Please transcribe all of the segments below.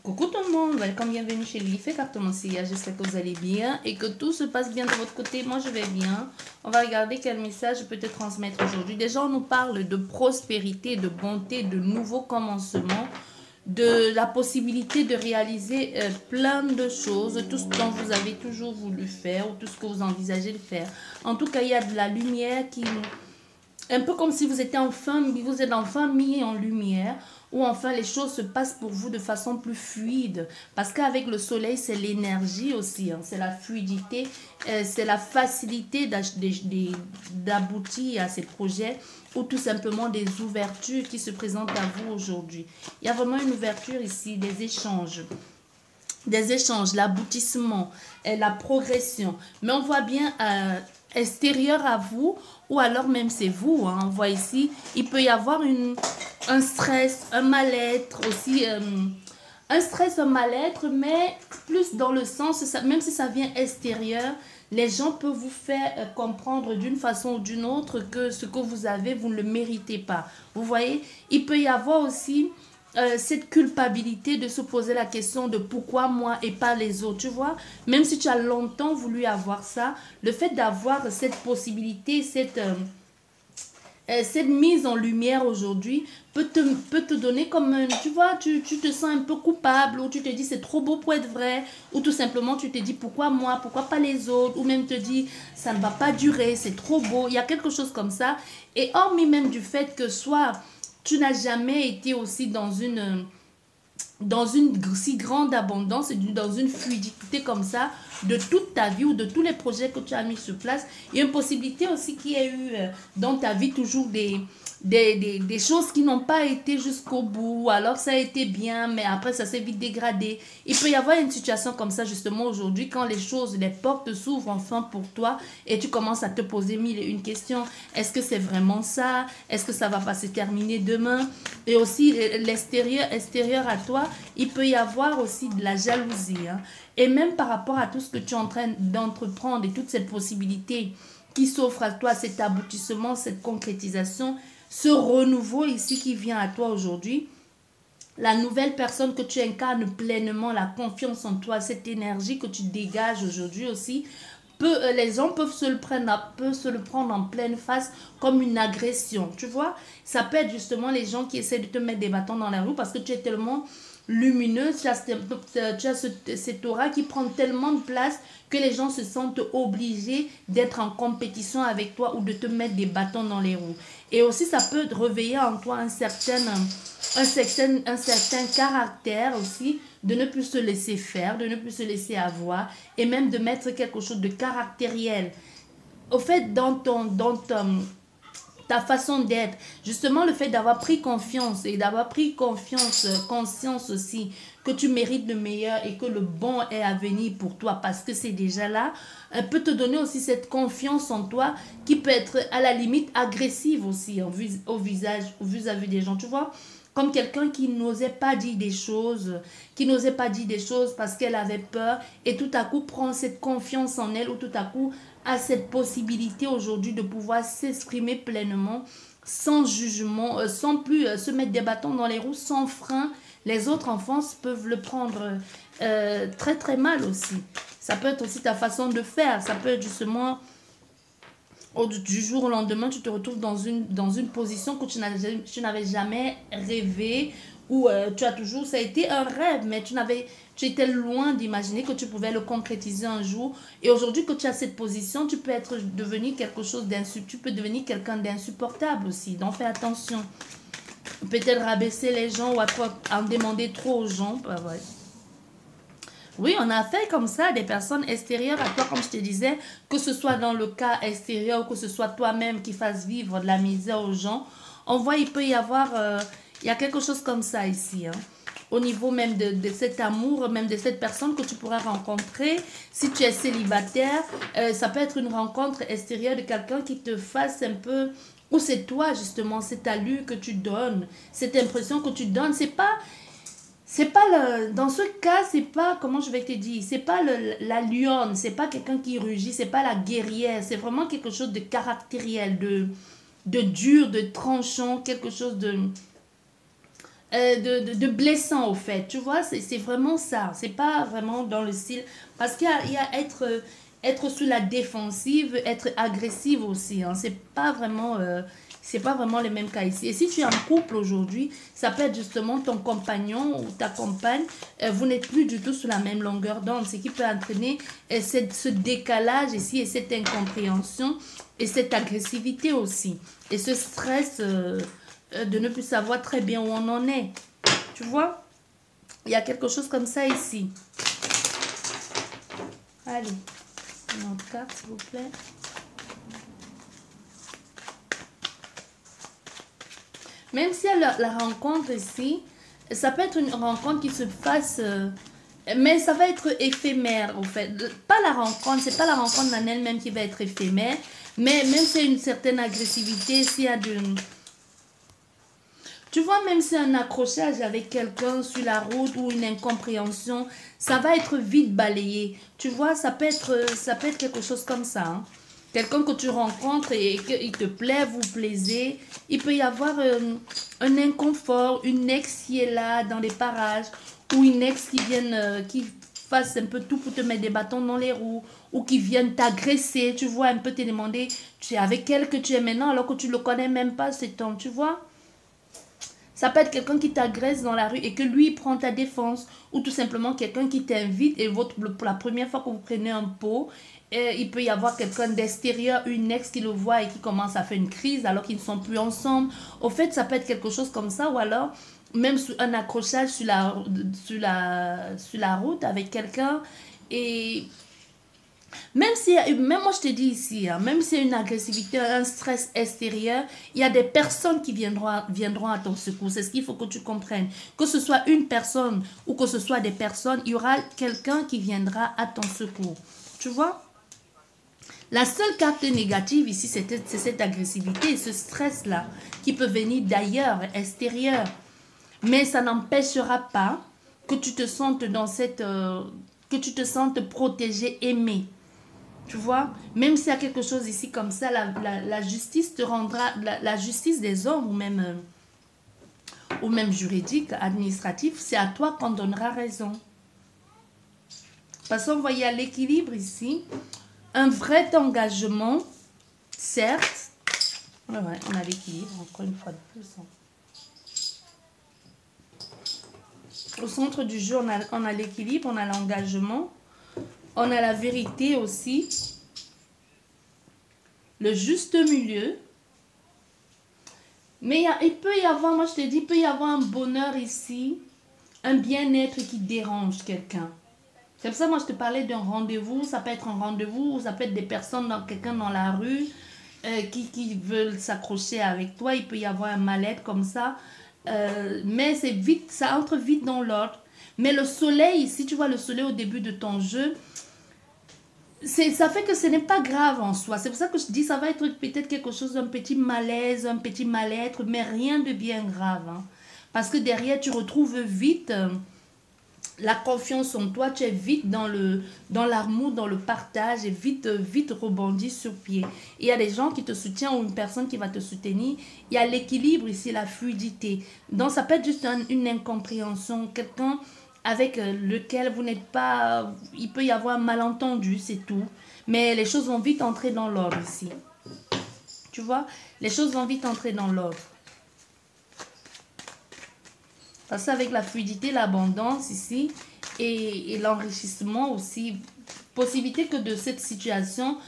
Coucou tout le monde, welcome, bienvenue chez Lily Carte Mancia. J'espère que vous allez bien et que tout se passe bien de votre côté. Moi je vais bien. On va regarder quel message je peux te transmettre aujourd'hui. Déjà on nous parle de prospérité, de bonté, de nouveaux commencements, de la possibilité de réaliser plein de choses, tout ce dont vous avez toujours voulu faire ou tout ce que vous envisagez de faire. En tout cas il y a de la lumière qui... Un peu comme si vous êtes enfin mis en lumière, ou enfin les choses se passent pour vous de façon plus fluide. Parce qu'avec le soleil, c'est l'énergie aussi, hein, c'est la fluidité, c'est la facilité d'aboutir à ces projets, ou tout simplement des ouvertures qui se présentent à vous aujourd'hui. Il y a vraiment une ouverture ici, des échanges, l'aboutissement, la progression. Mais on voit bien extérieur à vous, ou alors même c'est vous, hein, on voit ici, il peut y avoir un stress, un mal-être aussi, un stress, un mal-être, mais plus dans le sens, même si ça vient extérieur, les gens peuvent vous faire comprendre d'une façon ou d'une autre que ce que vous avez, vous ne le méritez pas. Vous voyez, il peut y avoir aussi cette culpabilité de se poser la question de pourquoi moi et pas les autres, tu vois. Même si tu as longtemps voulu avoir ça, le fait d'avoir cette possibilité, cette mise en lumière aujourd'hui peut te donner comme un, tu vois, tu te sens un peu coupable, ou tu te dis c'est trop beau pour être vrai, ou tout simplement tu te dis pourquoi moi, pourquoi pas les autres, ou même te dis ça ne va pas durer, c'est trop beau, il y a quelque chose comme ça. Et hormis même du fait que soit tu n'as jamais été aussi dans une si grande abondance et dans une fluidité comme ça de toute ta vie ou de tous les projets que tu as mis sur place. Il y a une possibilité aussi qu'il y ait eu dans ta vie toujours des choses qui n'ont pas été jusqu'au bout, alors ça a été bien, mais après ça s'est vite dégradé. Il peut y avoir une situation comme ça justement aujourd'hui quand les choses, les portes s'ouvrent enfin pour toi et tu commences à te poser mille et une questions. Est-ce que c'est vraiment ça? Est-ce que ça va pas se terminer demain? Et aussi extérieur à toi, il peut y avoir aussi de la jalousie, hein. Et même par rapport à tout ce que tu es en train d'entreprendre et toutes ces possibilités qui s'offrent à toi, cet aboutissement, cette concrétisation, ce renouveau ici qui vient à toi aujourd'hui, la nouvelle personne que tu incarnes pleinement, la confiance en toi, cette énergie que tu dégages aujourd'hui aussi, les gens peuvent se le prendre en pleine face comme une agression, tu vois. Ça peut être justement les gens qui essaient de te mettre des bâtons dans la roue parce que tu es tellement lumineuse, tu as cette aura qui prend tellement de place que les gens se sentent obligés d'être en compétition avec toi ou de te mettre des bâtons dans les roues. Et aussi, ça peut réveiller en toi un certain caractère aussi, de ne plus se laisser faire, de ne plus se laisser avoir, et même de mettre quelque chose de caractériel. Au fait, dans ta façon d'être, justement le fait d'avoir pris confiance et d'avoir pris conscience aussi que tu mérites le meilleur et que le bon est à venir pour toi parce que c'est déjà là, peut te donner aussi cette confiance en toi qui peut être à la limite agressive aussi au vis-à-vis des gens, tu vois. Comme quelqu'un qui n'osait pas dire des choses, parce qu'elle avait peur et tout à coup prend cette confiance en elle ou tout à coup a cette possibilité aujourd'hui de pouvoir s'exprimer pleinement sans jugement, sans plus se mettre des bâtons dans les roues, sans frein. Les autres enfants peuvent le prendre très très mal aussi. Ça peut être aussi ta façon de faire, ça peut être justement du jour au lendemain, tu te retrouves dans une position que tu n'avais jamais rêvé, ou tu as toujours, ça a été un rêve, mais tu étais loin d'imaginer que tu pouvais le concrétiser un jour. Et aujourd'hui que tu as cette position, tu peux devenir tu peux devenir quelqu'un d'insupportable aussi. Donc fais attention. Peut-être rabaisser les gens ou en demander trop aux gens. Bah ouais. Oui, on a fait comme ça des personnes extérieures à toi, comme je te disais, que ce soit dans le cas extérieur ou que ce soit toi-même qui fasse vivre de la misère aux gens. On voit, il peut y avoir, il y a quelque chose comme ça ici, hein. Au niveau même de cet amour, même de cette personne que tu pourras rencontrer. Si tu es célibataire, ça peut être une rencontre extérieure de quelqu'un qui te fasse un peu... Ou c'est toi justement, c'est ta allure que tu donnes, cette impression que tu donnes. Dans ce cas, c'est pas, comment je vais te dire, c'est pas la lionne, c'est pas quelqu'un qui rugit, c'est pas la guerrière, c'est vraiment quelque chose de caractériel, de dur, de tranchant, quelque chose de blessant au fait. Tu vois, c'est vraiment ça. C'est pas vraiment dans le style. Parce qu'il y a être sur la défensive, être agressive aussi. Hein. C'est pas vraiment le même cas ici. Et si tu es en couple aujourd'hui, ça peut être justement ton compagnon ou ta compagne. Vous n'êtes plus du tout sur la même longueur d'onde. Ce qui peut entraîner ce décalage ici et cette incompréhension et cette agressivité aussi. Et ce stress de ne plus savoir très bien où on en est. Tu vois? Il y a quelque chose comme ça ici. Allez, une autre carte s'il vous plaît. Même si la rencontre ici, ça peut être une rencontre qui se fasse, mais ça va être éphémère en fait. Pas la rencontre, c'est pas la rencontre en elle-même qui va être éphémère, mais même si une certaine agressivité, s'il y a de... Tu vois, même si un accrochage avec quelqu'un sur la route ou une incompréhension, ça va être vite balayé. Tu vois, ça peut être quelque chose comme ça. Hein. Quelqu'un que tu rencontres et qu'il te plaît, vous plaisez. Il peut y avoir un inconfort, une ex qui est là dans les parages ou une ex qui vienne, qui fasse un peu tout pour te mettre des bâtons dans les roues ou qui vienne t'agresser. Tu vois, un peu te demander, tu es avec elle que tu es maintenant alors que tu ne le connais même pas cet homme, tu vois. Ça peut être quelqu'un qui t'agresse dans la rue et que lui prend ta défense. Ou tout simplement quelqu'un qui t'invite et pour la première fois que vous prenez un pot, il peut y avoir quelqu'un d'extérieur, une ex qui le voit et qui commence à faire une crise alors qu'ils ne sont plus ensemble. Au fait, ça peut être quelque chose comme ça. Ou alors, même un accrochage sur la route avec quelqu'un. Et même moi je te dis ici, hein, même s'il y a une agressivité, un stress extérieur, il y a des personnes qui viendront à ton secours. C'est ce qu'il faut que tu comprennes. Que ce soit une personne ou que ce soit des personnes, il y aura quelqu'un qui viendra à ton secours. Tu vois? La seule carte négative ici, c'est cette agressivité, ce stress-là, qui peut venir d'ailleurs, extérieur. Mais ça n'empêchera pas que tu te sentes que tu te sentes protégé, aimé. Tu vois, même s'il y a quelque chose ici comme ça, la justice te rendra, la justice des hommes ou même juridique, administratif, c'est à toi qu'on donnera raison. Parce qu'on voit à l'équilibre ici, un vrai engagement, certes, ouais, on a l'équilibre, encore une fois de plus. Hein. Au centre du jeu, on a l'équilibre, on a l'engagement, on a la vérité aussi. Le juste milieu. Mais il peut y avoir, moi je te dis, il peut y avoir un bonheur ici, un bien-être qui dérange quelqu'un. C'est pour ça moi je te parlais d'un rendez-vous, ça peut être un rendez-vous, ou ça peut être des personnes, quelqu'un dans la rue qui veulent s'accrocher avec toi, il peut y avoir un mal-être comme ça. Mais c'est vite, ça entre vite dans l'ordre. Mais le soleil, si tu vois le soleil au début de ton jeu, ça fait que ce n'est pas grave en soi. C'est pour ça que je dis ça va être peut-être quelque chose d'un petit malaise, un petit mal-être, mais rien de bien grave. Hein. Parce que derrière, tu retrouves vite la confiance en toi. Tu es vite dans l'amour, dans le partage et vite rebondi sur pied. Il y a des gens qui te soutiennent ou une personne qui va te soutenir. Il y a l'équilibre ici, la fluidité. Donc ça peut être juste une incompréhension. Quelqu'un avec lequel vous n'êtes pas... Il peut y avoir un malentendu, c'est tout. Mais les choses vont vite entrer dans l'ordre ici. Tu vois? Les choses vont vite entrer dans l'ordre. Parce qu'avec la fluidité, l'abondance ici et l'enrichissement aussi, possibilité que de cette situation,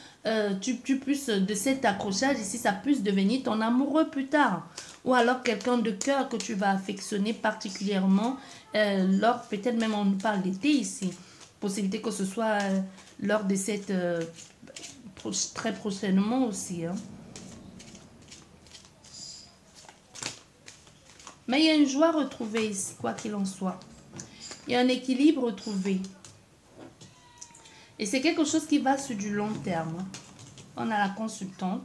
tu puisses, de cet accrochage ici, ça puisse devenir ton amoureux plus tard. Ou alors quelqu'un de cœur que tu vas affectionner particulièrement lors, peut-être même on parle d'été ici. Possibilité que ce soit lors de cette, très prochainement aussi. Hein. Mais il y a une joie retrouvée ici, quoi qu'il en soit. Il y a un équilibre retrouvé. Et c'est quelque chose qui va sur du long terme. On a la consultante.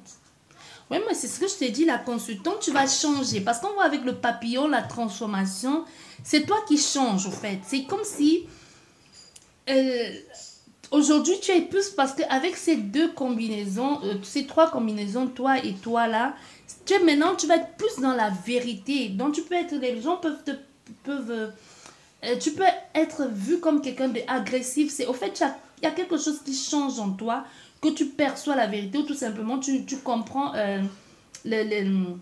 Oui, mais c'est ce que je t'ai dit, la consultante, tu vas changer. Parce qu'on voit avec le papillon, la transformation, c'est toi qui changes, au fait. C'est comme si... aujourd'hui, tu es plus... Parce qu'avec ces deux combinaisons, ces trois combinaisons, toi et toi là, maintenant, tu vas être plus dans la vérité. Donc, tu peux être... Les gens peuvent te tu peux être vu comme quelqu'un d'agressif. Au fait, il y a quelque chose qui change en toi, que tu perçois la vérité, ou tout simplement tu comprends le,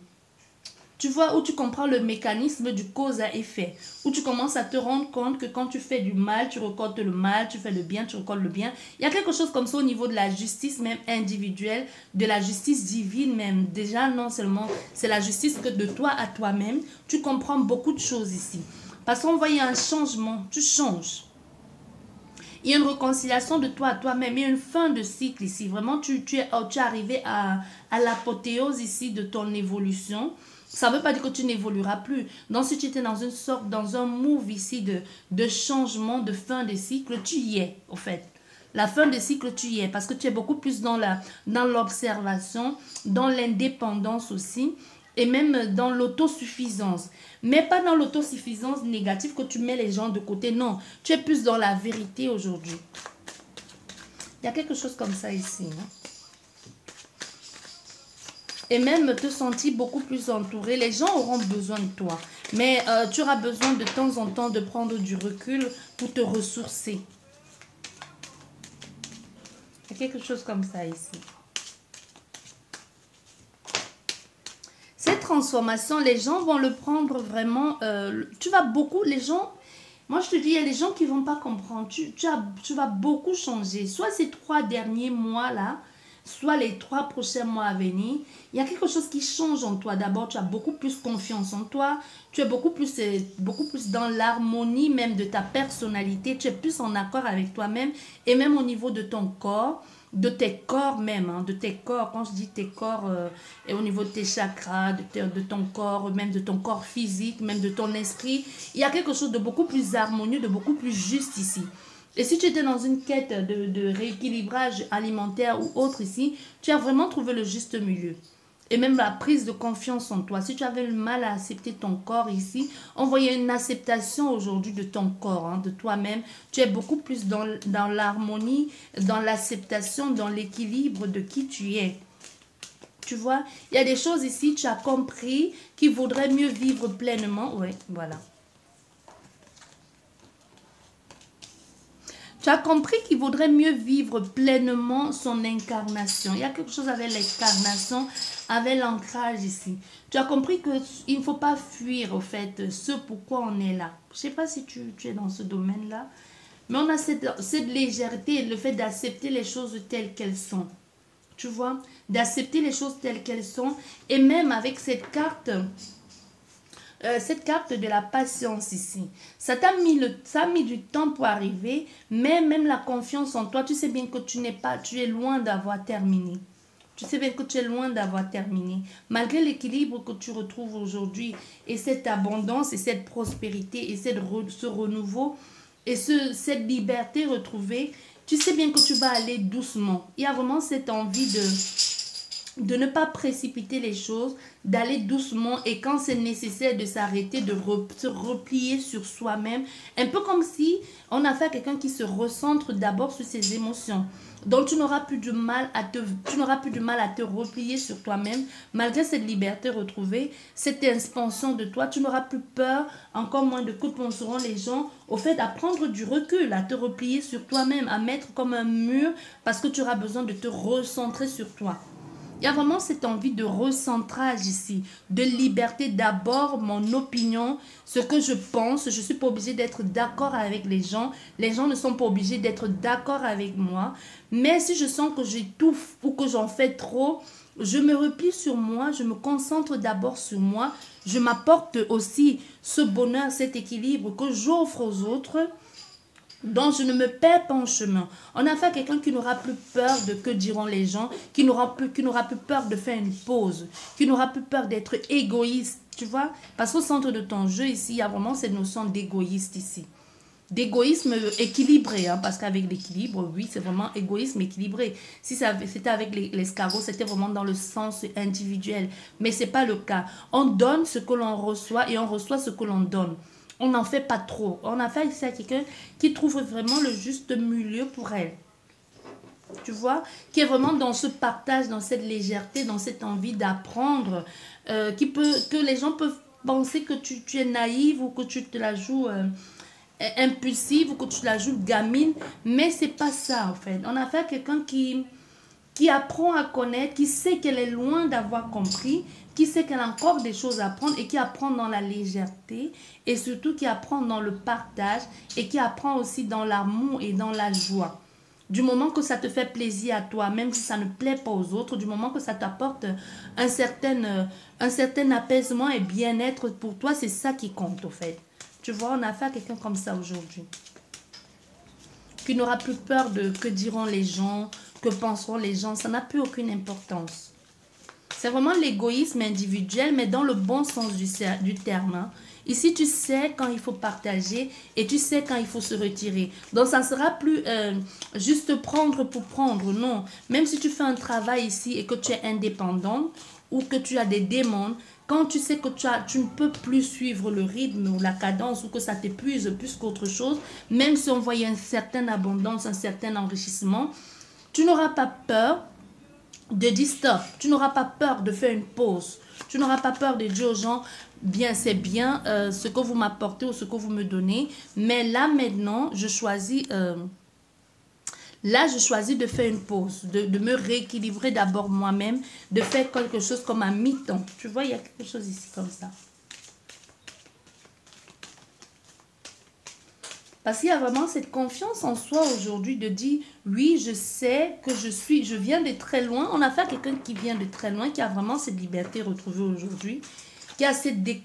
tu vois, où tu comprends le mécanisme du cause à effet, où tu commences à te rendre compte que quand tu fais du mal, tu récoltes le mal, tu fais le bien, tu récoltes le bien. Il y a quelque chose comme ça au niveau de la justice même individuelle, de la justice divine même. Déjà, non seulement c'est la justice que de toi à toi-même, tu comprends beaucoup de choses ici. Parce qu'on voit, il y a un changement, tu changes. Il y a une réconciliation de toi à toi-même, il y a une fin de cycle ici. Vraiment, tu es arrivé à l'apothéose ici de ton évolution. Ça ne veut pas dire que tu n'évolueras plus. Donc, si tu étais dans un move ici de changement, de fin de cycle, tu y es, au fait. La fin de cycle, tu y es. Parce que tu es beaucoup plus dans l'observation, dans l'indépendance aussi, et même dans l'autosuffisance. Mais pas dans l'autosuffisance négative que tu mets les gens de côté. Non, tu es plus dans la vérité aujourd'hui. Il y a quelque chose comme ça ici. Hein? Et même te sentir beaucoup plus entouré. Les gens auront besoin de toi. Mais tu auras besoin de temps en temps de prendre du recul pour te ressourcer. Il y a quelque chose comme ça ici. Cette transformation, les gens vont le prendre vraiment. Tu vas beaucoup, les gens. Moi, je te dis, il y a des gens qui ne vont pas comprendre. Tu vas beaucoup changer. Soit ces 3 derniers mois-là, soit les 3 prochains mois à venir, il y a quelque chose qui change en toi. D'abord, tu as beaucoup plus confiance en toi. Tu es beaucoup plus dans l'harmonie même de ta personnalité. Tu es plus en accord avec toi-même et même au niveau de ton corps, de tes corps même, hein, de tes corps. Quand je dis tes corps, et au niveau de tes chakras, de ton corps, même de ton corps physique, même de ton esprit, il y a quelque chose de beaucoup plus harmonieux, de beaucoup plus juste ici. Et si tu étais dans une quête de rééquilibrage alimentaire ou autre ici, tu as vraiment trouvé le juste milieu. Et même la prise de confiance en toi. Si tu avais le mal à accepter ton corps ici, on voyait une acceptation aujourd'hui de ton corps, hein, de toi-même. Tu es beaucoup plus dans l'harmonie, dans l'acceptation, dans l'équilibre de qui tu es. Tu vois, il y a des choses ici, tu as compris, qu'il vaudrait mieux vivre pleinement. Oui, voilà. Tu as compris qu'il vaudrait mieux vivre pleinement son incarnation. Il y a quelque chose avec l'incarnation, avec l'ancrage ici. Tu as compris qu'il ne faut pas fuir, au fait, ce pourquoi on est là. Je ne sais pas si tu es dans ce domaine-là, mais on a cette légèreté, le fait d'accepter les choses telles qu'elles sont. Tu vois, d'accepter les choses telles qu'elles sont. Et même avec cette carte de la patience ici, ça a mis du temps pour arriver, mais même la confiance en toi, tu sais bien que tu es loin d'avoir terminé. Tu sais bien que tu es loin d'avoir terminé. Malgré l'équilibre que tu retrouves aujourd'hui et cette abondance et cette prospérité et ce renouveau et cette liberté retrouvée, tu sais bien que tu vas aller doucement. Il y a vraiment cette envie de ne pas précipiter les choses, d'aller doucement et quand c'est nécessaire de s'arrêter, de se replier sur soi-même. Un peu comme si on a fait à quelqu'un qui se recentre d'abord sur ses émotions. Donc tu n'auras plus de mal à te replier sur toi-même. Malgré cette liberté retrouvée, cette expansion de toi, tu n'auras plus peur, encore moins de que penseront les gens, au fait d'apprendre du recul, à te replier sur toi-même, à mettre comme un mur parce que tu auras besoin de te recentrer sur toi. Il y a vraiment cette envie de recentrage ici, de liberté. D'abord, mon opinion, ce que je pense, je ne suis pas obligée d'être d'accord avec les gens. Les gens ne sont pas obligés d'être d'accord avec moi. Mais si je sens que j'étouffe ou que j'en fais trop, je me replie sur moi, je me concentre d'abord sur moi. Je m'apporte aussi ce bonheur, cet équilibre que j'offre aux autres. Donc, je ne me perds pas en chemin. On a fait quelqu'un qui n'aura plus peur de que diront les gens, qui n'aura plus peur de faire une pause, qui n'aura plus peur d'être égoïste, tu vois. Parce qu'au centre de ton jeu ici, il y a vraiment cette notion d'égoïste ici. D'égoïsme équilibré, hein, parce qu'avec l'équilibre, oui, c'est vraiment égoïsme équilibré. Si c'était avec l'escargot, c'était vraiment dans le sens individuel. Mais ce n'est pas le cas. On donne ce que l'on reçoit et on reçoit ce que l'on donne. On n'en fait pas trop. On a fait ici à quelqu'un qui trouve vraiment le juste milieu pour elle. Tu vois, qui est vraiment dans ce partage, dans cette légèreté, dans cette envie d'apprendre, que les gens peuvent penser que tu es naïve ou que tu te la joues impulsive ou que tu la joues gamine. Mais c'est pas ça en fait. On a affaire à quelqu'un qui apprend à connaître, qui sait qu'elle est loin d'avoir compris, qui sait qu'elle a encore des choses à apprendre et qui apprend dans la légèreté et surtout qui apprend dans le partage et qui apprend aussi dans l'amour et dans la joie. Du moment que ça te fait plaisir à toi, même si ça ne plaît pas aux autres, du moment que ça t'apporte un certain apaisement et bien-être pour toi, c'est ça qui compte au fait. Tu vois, on a affaire à quelqu'un comme ça aujourd'hui. Qui n'aura plus peur de que diront les gens, que penseront les gens, ça n'a plus aucune importance. C'est vraiment l'égoïsme individuel, mais dans le bon sens du terme. Hein. Ici, tu sais quand il faut partager et tu sais quand il faut se retirer. Donc, ça ne sera plus juste prendre pour prendre, non. Même si tu fais un travail ici et que tu es indépendant ou que tu as des demandes, quand tu sais que tu ne peux plus suivre le rythme ou la cadence ou que ça t'épuise plus qu'autre chose, même si on voit une certaine abondance, un certain enrichissement, tu n'auras pas peur de dire stop. Tu n'auras pas peur de faire une pause. Tu n'auras pas peur de dire aux gens, bien, c'est bien ce que vous m'apportez ou ce que vous me donnez, mais là maintenant, je choisis de faire une pause, de me rééquilibrer d'abord moi-même, de faire quelque chose comme à mi-temps. Tu vois, il y a quelque chose ici comme ça. Parce qu'il y a vraiment cette confiance en soi aujourd'hui de dire, oui, je sais que je viens de très loin. On a affaire à quelqu'un qui vient de très loin, qui a vraiment cette liberté retrouvée aujourd'hui,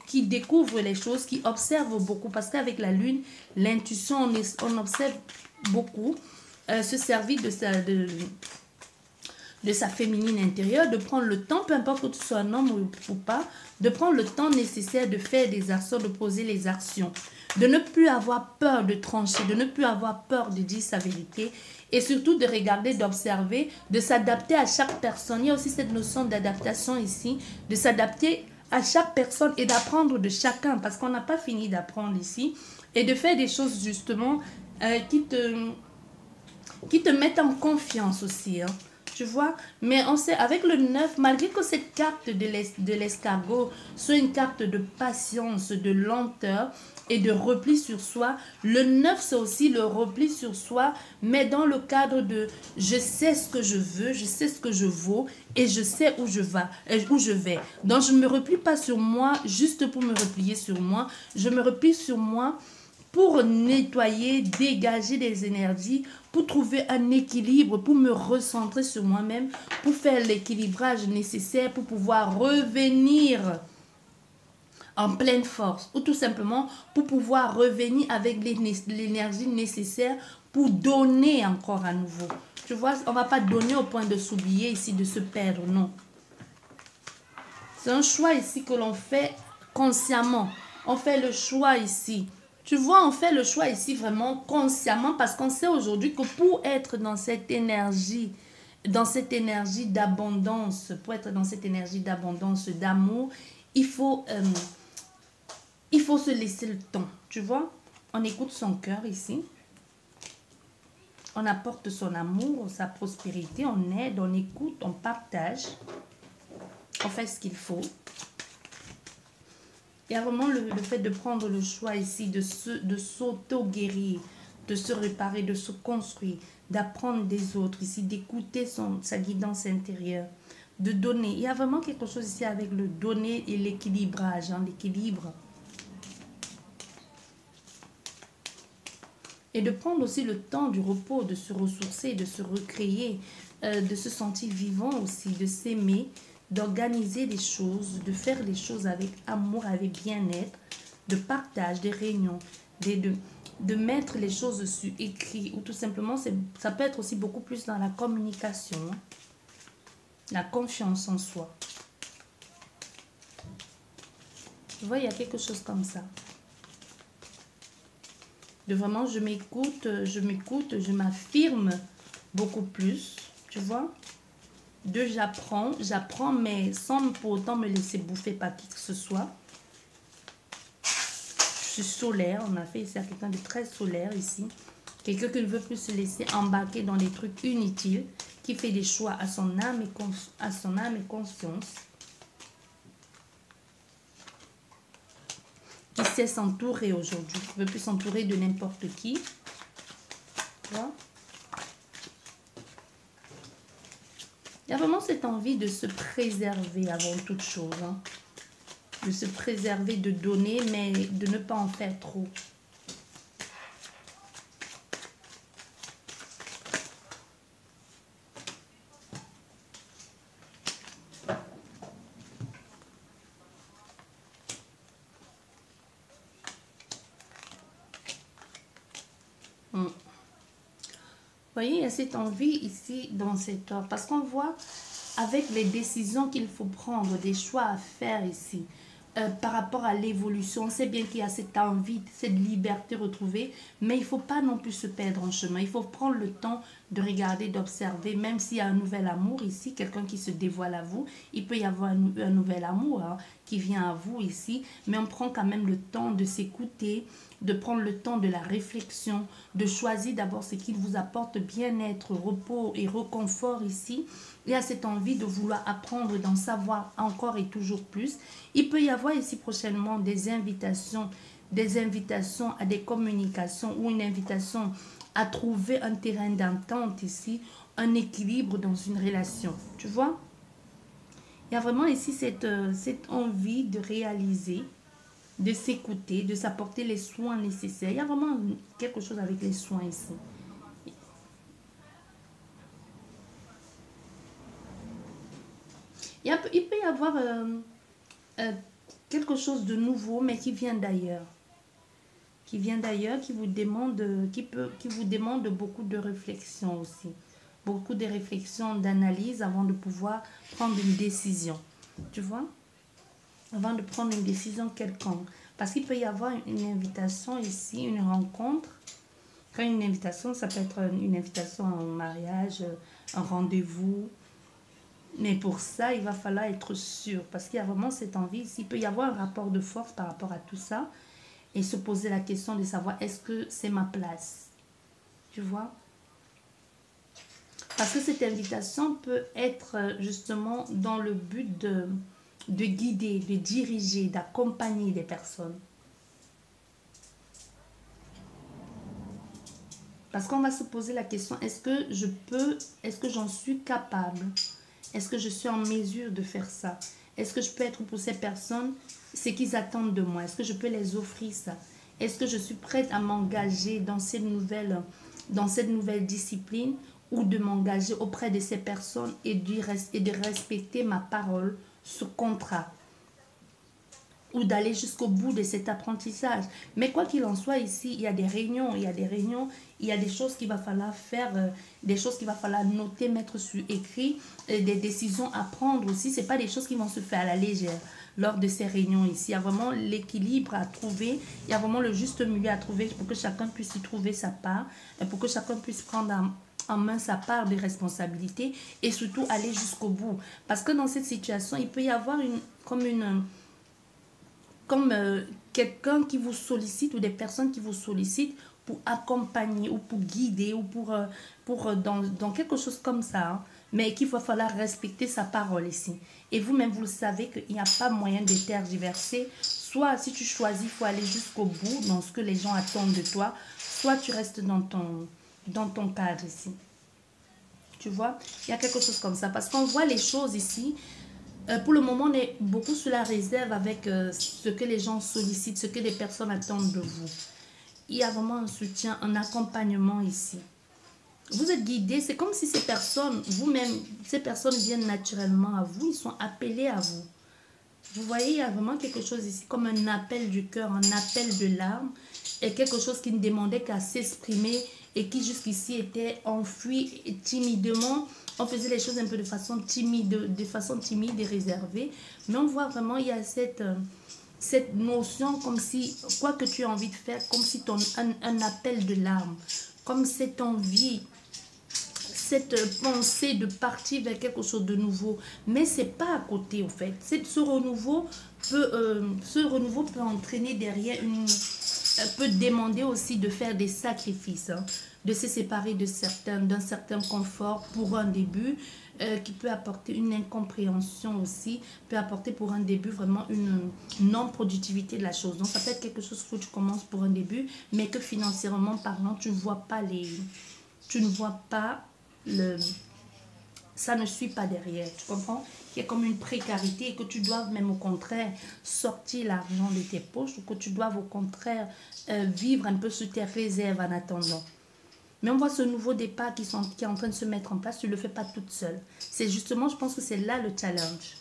qui découvre les choses, qui observe beaucoup. Parce qu'avec la lune, l'intuition, on observe beaucoup. Se servir de sa féminine intérieure, de prendre le temps, peu importe que tu sois un homme ou pas, de prendre le temps nécessaire de faire des actions, de poser les actions, de ne plus avoir peur de trancher, de ne plus avoir peur de dire sa vérité et surtout de regarder, d'observer, de s'adapter à chaque personne. Il y a aussi cette notion d'adaptation ici, de s'adapter à chaque personne et d'apprendre de chacun parce qu'on n'a pas fini d'apprendre ici et de faire des choses justement qui te mettent en confiance aussi, hein. Tu vois, mais on sait, avec le 9, malgré que cette carte de l'escargot soit une carte de patience, de lenteur et de repli sur soi, le 9, c'est aussi le repli sur soi, mais dans le cadre de « je sais ce que je veux, je sais ce que je vaux et je sais où je vais ». Donc, je ne me replie pas sur moi juste pour me replier sur moi, je me replie sur moi pour nettoyer, dégager des énergies, pour trouver un équilibre, pour me recentrer sur moi-même, pour faire l'équilibrage nécessaire, pour pouvoir revenir en pleine force, ou tout simplement pour pouvoir revenir avec l'énergie nécessaire pour donner encore à nouveau. Tu vois, on ne va pas donner au point de s'oublier ici, de se perdre, non. C'est un choix ici que l'on fait consciemment. On fait le choix ici. Tu vois, on fait le choix ici vraiment consciemment parce qu'on sait aujourd'hui que pour être dans cette énergie d'abondance, pour être dans cette énergie d'abondance, d'amour, il faut se laisser le temps. Tu vois, on écoute son cœur ici. On apporte son amour, sa prospérité, on aide, on écoute, on partage. On fait ce qu'il faut. Il y a vraiment le fait de prendre le choix ici, de s'auto-guérir, de se réparer, de se construire, d'apprendre des autres ici, d'écouter sa guidance intérieure, de donner. Il y a vraiment quelque chose ici avec le donner et l'équilibrage, hein, l'équilibre. Et de prendre aussi le temps du repos, de se ressourcer, de se recréer, de se sentir vivant aussi, de s'aimer, d'organiser les choses, de faire les choses avec amour, avec bien-être, de partage, des réunions, de mettre les choses sur écrit ou tout simplement, ça peut être aussi beaucoup plus dans la communication, hein, la confiance en soi. Tu vois, il y a quelque chose comme ça. De vraiment, je m'écoute, je m'affirme beaucoup plus, tu vois. De j'apprends, mais sans pour autant me laisser bouffer par qui que ce soit. Je suis solaire, on a fait ici à quelqu'un de très solaire ici. Quelqu'un qui ne veut plus se laisser embarquer dans des trucs inutiles, qui fait des choix à son âme et conscience. il sait s'entourer aujourd'hui. Il ne veut plus s'entourer de n'importe qui. Tu vois? Il y a vraiment cette envie de se préserver avant toute chose. Hein. De se préserver, de donner, mais de ne pas en faire trop. Vous voyez, il y a cette envie ici dans cette ordre. Parce qu'on voit avec les décisions qu'il faut prendre, des choix à faire ici, par rapport à l'évolution. On sait bien qu'il y a cette envie, cette liberté retrouvée, mais il ne faut pas non plus se perdre en chemin. Il faut prendre le temps de regarder, d'observer, même s'il y a un nouvel amour ici, quelqu'un qui se dévoile à vous, il peut y avoir un nouvel amour hein, qui vient à vous ici, mais on prend quand même le temps de s'écouter, de prendre le temps de la réflexion, de choisir d'abord ce qui vous apporte bien-être, repos et réconfort ici. Il y a cette envie de vouloir apprendre, d'en savoir encore et toujours plus. Il peut y avoir ici prochainement des invitations à des communications ou une invitation à trouver un terrain d'entente ici, un équilibre dans une relation. Tu vois? Il y a vraiment ici cette envie de réaliser, de s'écouter, de s'apporter les soins nécessaires. Il y a vraiment quelque chose avec les soins ici. Il peut y avoir quelque chose de nouveau, mais qui vient d'ailleurs. Qui vient d'ailleurs, qui vous demande beaucoup de réflexion aussi. Beaucoup de réflexion, d'analyse avant de pouvoir prendre une décision. Tu vois? Avant de prendre une décision quelconque. Parce qu'il peut y avoir une invitation ici, une rencontre. Quand une invitation, ça peut être une invitation en mariage, un rendez-vous. Mais pour ça, il va falloir être sûr. Parce qu'il y a vraiment cette envie ici. Il peut y avoir un rapport de force par rapport à tout ça. Et se poser la question de savoir, est-ce que c'est ma place? Tu vois? Parce que cette invitation peut être justement dans le but de guider, de diriger, d'accompagner des personnes. Parce qu'on va se poser la question, est-ce que j'en suis capable? Est-ce que je suis en mesure de faire ça? Est-ce que je peux être pour ces personnes ce qu'ils attendent de moi? Est-ce que je peux les offrir ça? Est-ce que je suis prête à m'engager dans cette nouvelle discipline ou de m'engager auprès de ces personnes et de respecter ma parole, ce contrat? Ou d'aller jusqu'au bout de cet apprentissage. Mais quoi qu'il en soit, ici, il y a des réunions, il y a des choses qu'il va falloir faire, des choses qu'il va falloir noter, mettre sur écrit, des décisions à prendre aussi. Ce n'est pas des choses qui vont se faire à la légère lors de ces réunions ici. Il y a vraiment l'équilibre à trouver, il y a vraiment le juste milieu à trouver pour que chacun puisse y trouver sa part, pour que chacun puisse prendre en main sa part de responsabilité et surtout aller jusqu'au bout. Parce que dans cette situation, il peut y avoir comme quelqu'un qui vous sollicite ou des personnes qui vous sollicitent pour accompagner ou pour guider ou dans quelque chose comme ça. Hein, mais qu'il va falloir respecter sa parole ici. Et vous-même, vous le savez qu'il n'y a pas moyen de tergiverser. Soit si tu choisis, il faut aller jusqu'au bout dans ce que les gens attendent de toi. Soit tu restes dans ton cadre ici. Tu vois, il y a quelque chose comme ça. Parce qu'on voit les choses ici. Pour le moment, on est beaucoup sur la réserve avec ce que les gens sollicitent, ce que les personnes attendent de vous. Il y a vraiment un soutien, un accompagnement ici. Vous êtes guidé, c'est comme si ces personnes, vous-même, ces personnes viennent naturellement à vous, ils sont appelés à vous. Vous voyez, il y a vraiment quelque chose ici, comme un appel du cœur, un appel de l'âme, et quelque chose qui ne demandait qu'à s'exprimer et qui jusqu'ici était enfoui et timidement. On faisait les choses un peu de façon timide et réservée. Mais on voit vraiment, il y a cette notion comme si, quoi que tu aies envie de faire, comme si un appel de l'âme, comme cette envie, cette pensée de partir vers quelque chose de nouveau. Mais ce n'est pas à côté, au fait. Ce renouveau peut entraîner derrière peut demander aussi de faire des sacrifices, hein, de se séparer d'un certain confort pour un début, qui peut apporter une incompréhension aussi, peut apporter pour un début vraiment une non-productivité de la chose. Donc ça peut être quelque chose que tu commences pour un début, mais que financièrement parlant, tu ne vois pas ça ne suit pas derrière, tu comprends? Il y a comme une précarité et que tu dois même au contraire sortir l'argent de tes poches ou que tu dois au contraire vivre un peu sur tes réserves en attendant. Mais on voit ce nouveau départ qui est en train de se mettre en place, tu ne le fais pas toute seule. C'est justement, je pense que c'est là le challenge.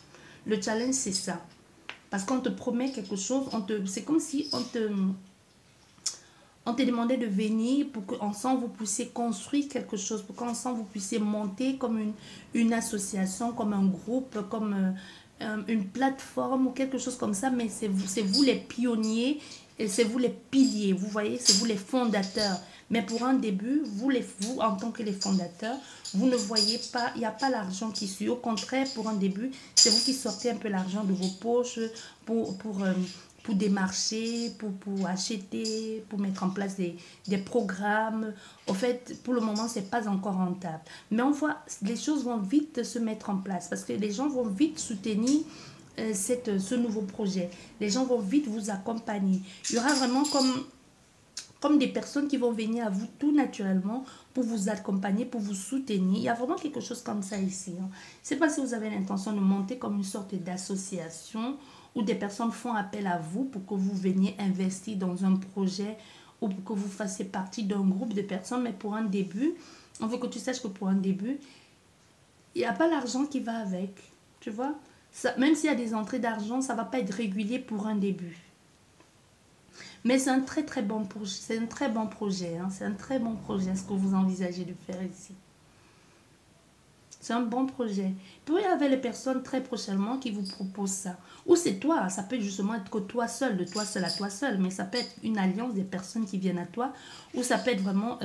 Le challenge, c'est ça. Parce qu'on te promet quelque chose, c'est comme si on te demandait de venir pour qu'ensemble vous puissiez construire quelque chose, pour qu'ensemble vous puissiez monter comme une association, comme un groupe, comme une plateforme ou quelque chose comme ça, mais c'est vous les pionniers et c'est vous les piliers, vous voyez, c'est vous les fondateurs. Mais pour un début, vous en tant que les fondateurs, vous ne voyez pas, il n'y a pas l'argent qui suit. Au contraire, pour un début, c'est vous qui sortez un peu l'argent de vos poches pour démarcher, pour acheter, pour mettre en place des programmes. Au fait, pour le moment, ce n'est pas encore rentable. Mais on voit, les choses vont vite se mettre en place parce que les gens vont vite soutenir ce nouveau projet. Les gens vont vite vous accompagner. Il y aura vraiment comme des personnes qui vont venir à vous tout naturellement pour vous accompagner, pour vous soutenir. Il y a vraiment quelque chose comme ça ici. Hein. Je ne sais pas si vous avez l'intention de monter comme une sorte d'association où des personnes font appel à vous pour que vous veniez investir dans un projet ou pour que vous fassiez partie d'un groupe de personnes. Mais pour un début, on veut que tu saches que pour un début, il n'y a pas l'argent qui va avec. Tu vois? Ça, même s'il y a des entrées d'argent, ça ne va pas être régulier pour un début. Mais c'est un très très bon projet. C'est un très bon projet. Hein. C'est un très bon projet ce que vous envisagez de faire ici. C'est un bon projet. Puis il y avait les personnes très prochainement qui vous proposent ça. Ou c'est toi, ça peut justement être que toi seul, de toi seul à toi seul. Mais ça peut être une alliance des personnes qui viennent à toi. Ou ça peut être vraiment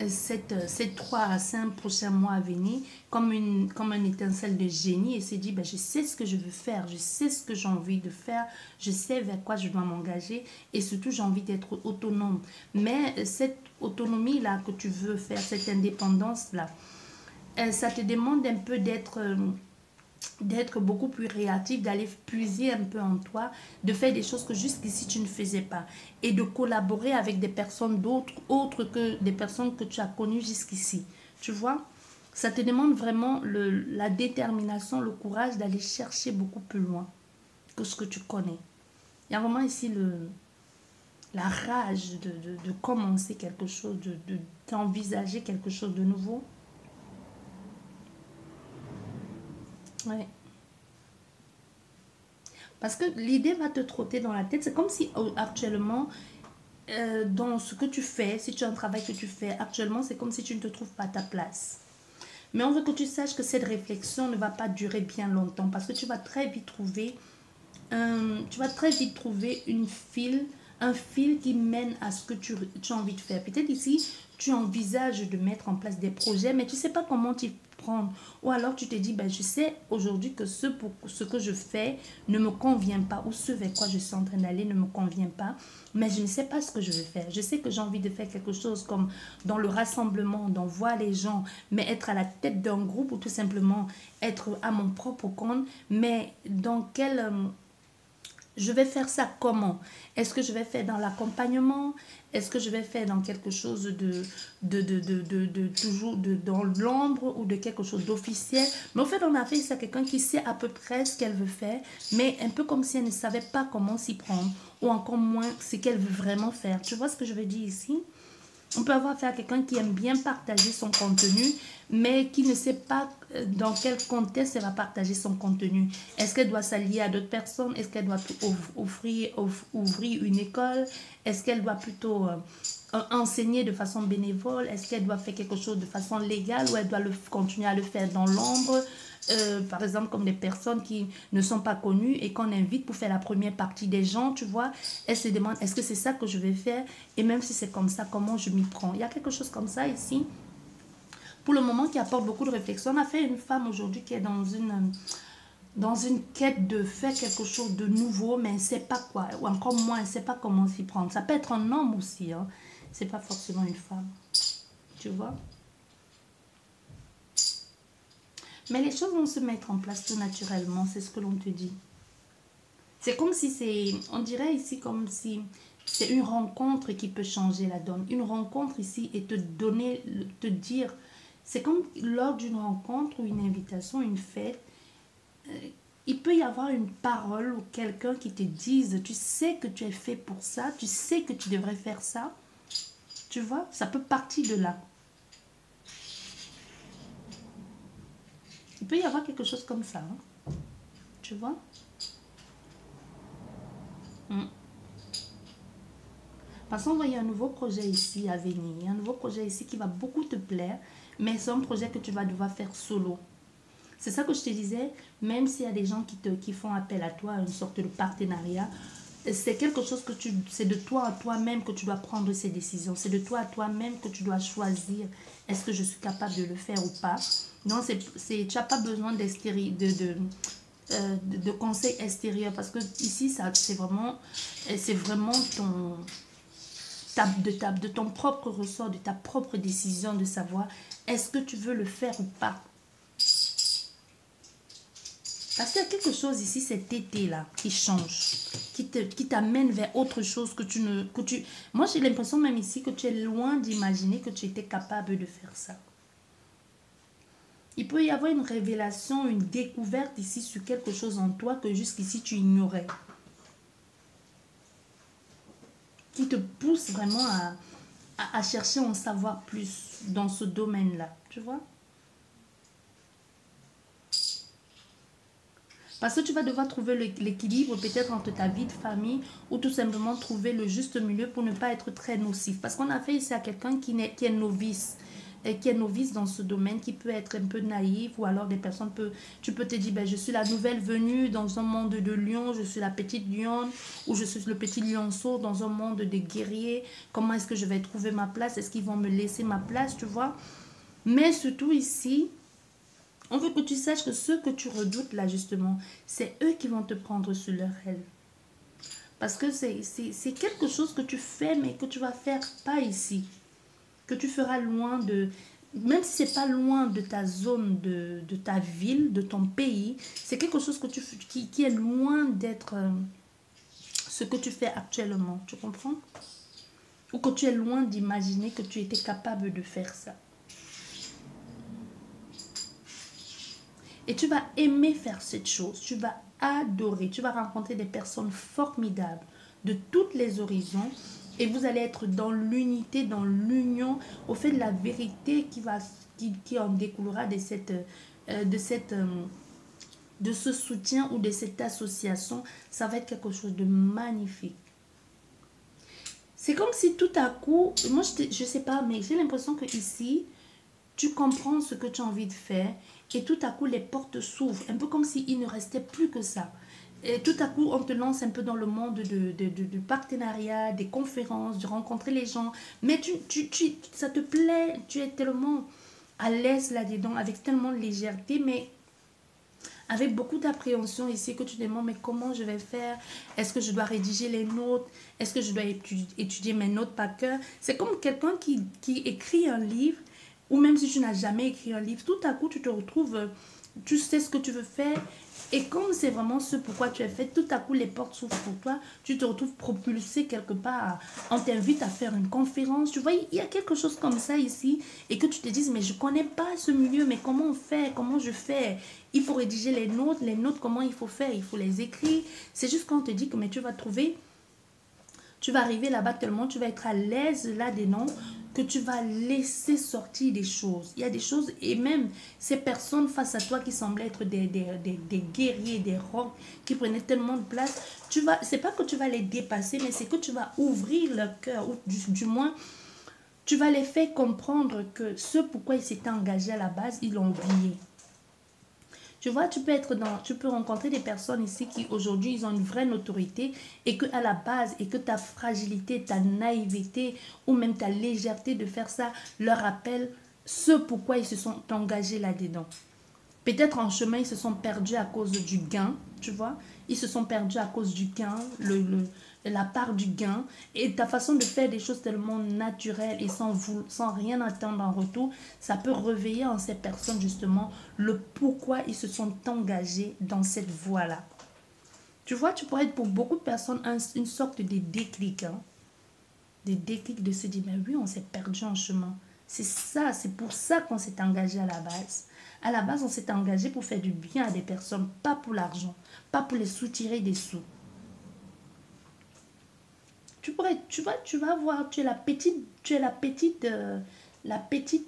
ces 3 à 5 prochains mois à venir comme un étincelle de génie et se dit ben, je sais ce que je veux faire, je sais ce que j'ai envie de faire, je sais vers quoi je dois m'engager et surtout j'ai envie d'être autonome. Mais cette autonomie là que tu veux faire, cette indépendance là, ça te demande un peu d'être beaucoup plus réactif, d'aller puiser un peu en toi, de faire des choses que jusqu'ici tu ne faisais pas et de collaborer avec des personnes autres que des personnes que tu as connues jusqu'ici. Tu vois, ça te demande vraiment la détermination, le courage d'aller chercher beaucoup plus loin que ce que tu connais. Il y a vraiment ici la rage de commencer quelque chose, d'envisager quelque chose de nouveau. Ouais. Parce que l'idée va te trotter dans la tête. C'est comme si actuellement, dans ce que tu fais, si tu as un travail que tu fais actuellement, c'est comme si tu ne te trouves pas à ta place. Mais on veut que tu saches que cette réflexion ne va pas durer bien longtemps parce que tu vas très vite trouver, un fil qui mène à ce que tu as envie de faire. Peut-être ici, tu envisages de mettre en place des projets, mais tu ne sais pas comment t'y prendre. Ou alors tu te dis, ben, je sais aujourd'hui que ce que je fais ne me convient pas, ou ce vers quoi je suis en train d'aller ne me convient pas, mais je ne sais pas ce que je veux faire. Je sais que j'ai envie de faire quelque chose comme dans le rassemblement, d'en voir les gens, mais être à la tête d'un groupe ou tout simplement être à mon propre compte, mais dans quel... je vais faire ça comment? Est-ce que je vais faire dans l'accompagnement? Est-ce que je vais faire dans quelque chose dans l'ombre ou de quelque chose d'officiel? Mais au fait, on a fait ça à quelqu'un qui sait à peu près ce qu'elle veut faire, mais un peu comme si elle ne savait pas comment s'y prendre, ou encore moins ce qu'elle veut vraiment faire. Tu vois ce que je veux dire ici? On peut avoir affaire à quelqu'un qui aime bien partager son contenu, mais qui ne sait pas dans quel contexte elle va partager son contenu. Est-ce qu'elle doit s'allier à d'autres personnes? Est-ce qu'elle doit ouvrir une école? Est-ce qu'elle doit plutôt enseigner de façon bénévole? Est-ce qu'elle doit faire quelque chose de façon légale ou elle doit continuer à le faire dans l'ombre? Par exemple, comme des personnes qui ne sont pas connues et qu'on invite pour faire la première partie des gens, tu vois, elles se demandent, est-ce que c'est ça que je vais faire? Et même si c'est comme ça, comment je m'y prends? Il y a quelque chose comme ça ici, pour le moment, qui apporte beaucoup de réflexion. On a fait une femme aujourd'hui qui est dans une quête de faire quelque chose de nouveau, mais elle ne sait pas quoi. Ou encore moins, elle ne sait pas comment s'y prendre. Ça peut être un homme aussi, hein. C'est pas forcément une femme. Tu vois? Mais les choses vont se mettre en place tout naturellement, c'est ce que l'on te dit. C'est comme si c'est, on dirait ici comme si c'est une rencontre qui peut changer la donne. Une rencontre ici et te donner, te dire, c'est comme lors d'une rencontre ou une invitation, une fête, il peut y avoir une parole ou quelqu'un qui te dise, tu sais que tu es fait pour ça, tu sais que tu devrais faire ça. Tu vois, ça peut partir de là. Il peut y avoir quelque chose comme ça, hein. Tu vois? Parce qu'on voit, il y a un nouveau projet ici à venir. Il y a un nouveau projet ici qui va beaucoup te plaire, mais c'est un projet que tu vas devoir faire solo. C'est ça que je te disais, même s'il y a des gens qui font appel à toi, une sorte de partenariat, c'est quelque chose que c'est de toi à toi-même que tu dois prendre ces décisions. C'est de toi à toi-même que tu dois choisir est-ce que je suis capable de le faire ou pas. Non, tu n'as pas besoin de conseils extérieurs parce que ici, c'est vraiment de ton propre ressort, de ta propre décision de savoir est-ce que tu veux le faire ou pas. Parce qu'il y a quelque chose ici, cet été-là, qui change, qui t'amène vers autre chose que tu ne... Moi, j'ai l'impression même ici que tu es loin d'imaginer que tu étais capable de faire ça. Il peut y avoir une révélation, une découverte ici sur quelque chose en toi que jusqu'ici tu ignorais. Qui te pousse vraiment à chercher à en savoir plus dans ce domaine-là. Tu vois? Parce que tu vas devoir trouver l'équilibre peut-être entre ta vie de famille ou tout simplement trouver le juste milieu pour ne pas être très nocif. Parce qu'on a fait ici à quelqu'un qui est novice. Et qui est novice dans ce domaine, qui peut être un peu naïf ou alors des personnes tu peux te dire ben, je suis la nouvelle venue dans un monde de lions, je suis la petite lionne ou je suis le petit lionceau dans un monde de guerriers. Comment est-ce que je vais trouver ma place? Est-ce qu'ils vont me laisser ma place, tu vois? Mais surtout ici, on veut que tu saches que ceux que tu redoutes là justement, c'est eux qui vont te prendre sur leur aile. Parce que c'est quelque chose que tu fais mais que tu vas faire pas ici. Que tu feras loin de... Même si c'est pas loin de ta zone, de ta ville, de ton pays, c'est quelque chose que qui est loin d'être ce que tu fais actuellement. Tu comprends? Ou que tu es loin d'imaginer que tu étais capable de faire ça. Et tu vas aimer faire cette chose. Tu vas adorer. Tu vas rencontrer des personnes formidables de toutes les horizons. Et vous allez être dans l'unité, dans l'union, au fait de la vérité qui en découlera de ce soutien ou de cette association. Ça va être quelque chose de magnifique. C'est comme si tout à coup, moi je sais pas, mais j'ai l'impression que ici, tu comprends ce que tu as envie de faire et tout à coup les portes s'ouvrent, un peu comme s'il ne restait plus que ça. Et tout à coup, on te lance un peu dans le monde du partenariat, des conférences, de rencontrer les gens. Mais ça te plaît, tu es tellement à l'aise là-dedans, avec tellement de légèreté, mais avec beaucoup d'appréhension ici que tu te demandes, mais comment je vais faire? Est-ce que je dois rédiger les notes? Est-ce que je dois étudier mes notes par cœur? C'est comme quelqu'un qui écrit un livre, ou même si tu n'as jamais écrit un livre, tout à coup, tu te retrouves, tu sais ce que tu veux faire. Et comme c'est vraiment ce pourquoi tu es fait, tout à coup les portes s'ouvrent pour toi, tu te retrouves propulsé quelque part, on t'invite à faire une conférence, tu vois, il y a quelque chose comme ça ici, et que tu te dises, mais je ne connais pas ce milieu, mais comment on fait, comment je fais? Il faut rédiger les notes, comment il faut faire? Il faut les écrire. C'est juste quand on te dit que mais tu vas trouver, tu vas arriver là-bas tellement, tu vas être à l'aise là-dedans, que tu vas laisser sortir des choses. Il y a des choses, et même ces personnes face à toi qui semblaient être des guerriers, des rocs, qui prenaient tellement de place, c'est pas que tu vas les dépasser, mais c'est que tu vas ouvrir leur cœur, ou du moins, tu vas les faire comprendre que ce pourquoi ils s'étaient engagés à la base, ils l'ont oublié. Tu vois, tu peux rencontrer des personnes ici qui aujourd'hui, ils ont une vraie notoriété et que à la base, et que ta fragilité, ta naïveté ou même ta légèreté de faire ça leur rappelle ce pourquoi ils se sont engagés là-dedans. Peut-être en chemin, ils se sont perdus à cause du gain, tu vois. Ils se sont perdus à cause du gain, la part du gain. Et ta façon de faire des choses tellement naturelles et sans rien attendre en retour, ça peut réveiller en ces personnes justement le pourquoi ils se sont engagés dans cette voie-là. Tu vois, tu pourrais être pour beaucoup de personnes une sorte de déclic. Hein. Des déclics de se dire, mais oui, on s'est perdu en chemin. C'est ça, c'est pour ça qu'on s'est engagé à la base. À la base, on s'est engagé pour faire du bien à des personnes, pas pour l'argent, pas pour les soutirer des sous. Tu vas voir, tu es la petite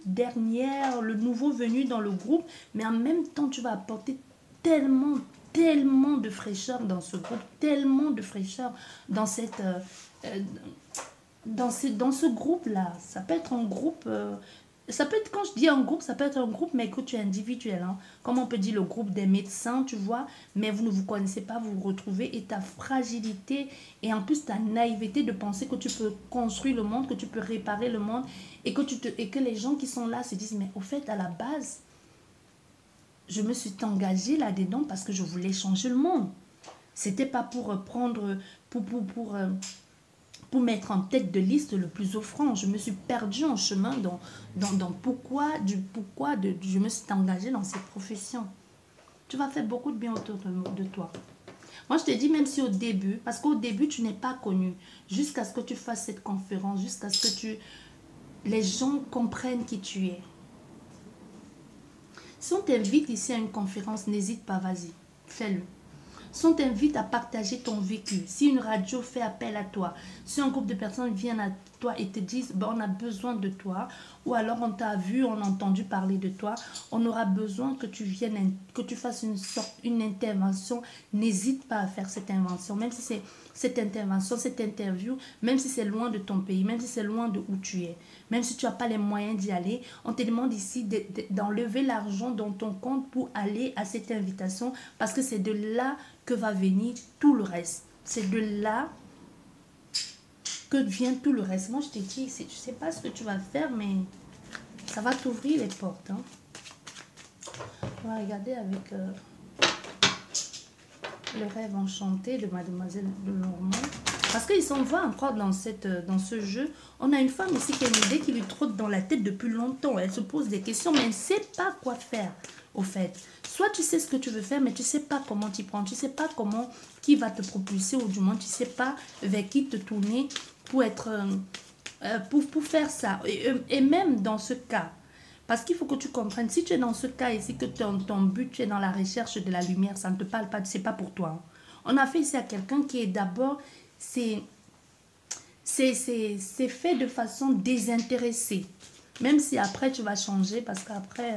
dernière, le nouveau venu dans le groupe, mais en même temps, tu vas apporter tellement de fraîcheur dans ce groupe, tellement de fraîcheur dans dans ce groupe-là. Ça peut être un groupe, ça peut être, quand je dis un groupe, ça peut être un groupe, mais que tu es individuel. Hein. Comme on peut dire le groupe des médecins, tu vois, mais vous ne vous connaissez pas, vous vous retrouvez, et ta fragilité, et en plus ta naïveté de penser que tu peux construire le monde, que tu peux réparer le monde, et que les gens qui sont là se disent, mais au fait, à la base, je me suis engagée là-dedans parce que je voulais changer le monde. C'était pas pour prendre, pour mettre en tête de liste le plus offrant. Je me suis perdue en chemin dans pourquoi je me suis engagée dans cette profession. Tu vas faire beaucoup de bien autour de toi. Moi, je te dis, même si au début, parce qu'au début, tu n'es pas connu, jusqu'à ce que tu fasses cette conférence, jusqu'à ce que les gens comprennent qui tu es. Si on t'invite ici à une conférence, n'hésite pas, vas-y, fais-le. Si on t'invite à partager ton vécu, si une radio fait appel à toi, si un groupe de personnes viennent à toi et te disent on a besoin de toi, ou alors on t'a vu, on a entendu parler de toi, on aura besoin que tu viennes, que tu fasses une intervention, n'hésite pas à faire cette invention, même si c'est cette intervention, cette interview, même si c'est loin de ton pays, même si c'est loin de où tu es, même si tu n'as pas les moyens d'y aller, on te demande ici d'enlever l'argent dans ton compte pour aller à cette invitation, parce que c'est de là que va venir tout le reste. C'est de là que vient tout le reste. Moi, je te dis, je ne sais pas ce que tu vas faire, mais ça va t'ouvrir les portes. Hein. On va regarder avec le rêve enchanté de Mademoiselle de Normand. Parce qu'ils s'en vont encore dans ce jeu. On a une femme ici qui a une idée qui lui trotte dans la tête depuis longtemps. Elle se pose des questions, mais elle ne sait pas quoi faire, au fait. Soit tu sais ce que tu veux faire, mais tu ne sais pas comment t'y prendre. Tu ne sais pas qui va te propulser, ou du moins, tu ne sais pas vers qui te tourner pour faire ça. Et même dans ce cas, parce qu'il faut que tu comprennes, si tu es dans ce cas ici, que ton but, tu es dans la recherche de la lumière, ça ne te parle pas, c'est pas pour toi. On a fait ici à quelqu'un qui est d'abord, c'est fait de façon désintéressée. Même si après, tu vas changer, parce qu'après,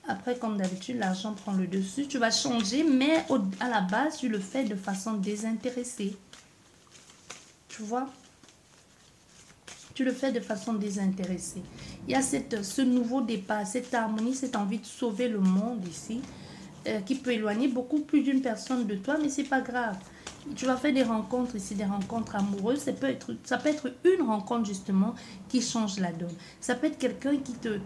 après, comme d'habitude, l'argent prend le dessus. Tu vas changer, mais à la base, tu le fais de façon désintéressée. Tu vois? Tu le fais de façon désintéressée. Il y a ce nouveau départ, cette harmonie, cette envie de sauver le monde ici, qui peut éloigner beaucoup plus d'une personne de toi, mais c'est pas grave. Tu vas faire des rencontres ici, des rencontres amoureuses. Ça peut être une rencontre justement qui change la donne. Ça peut être quelqu'un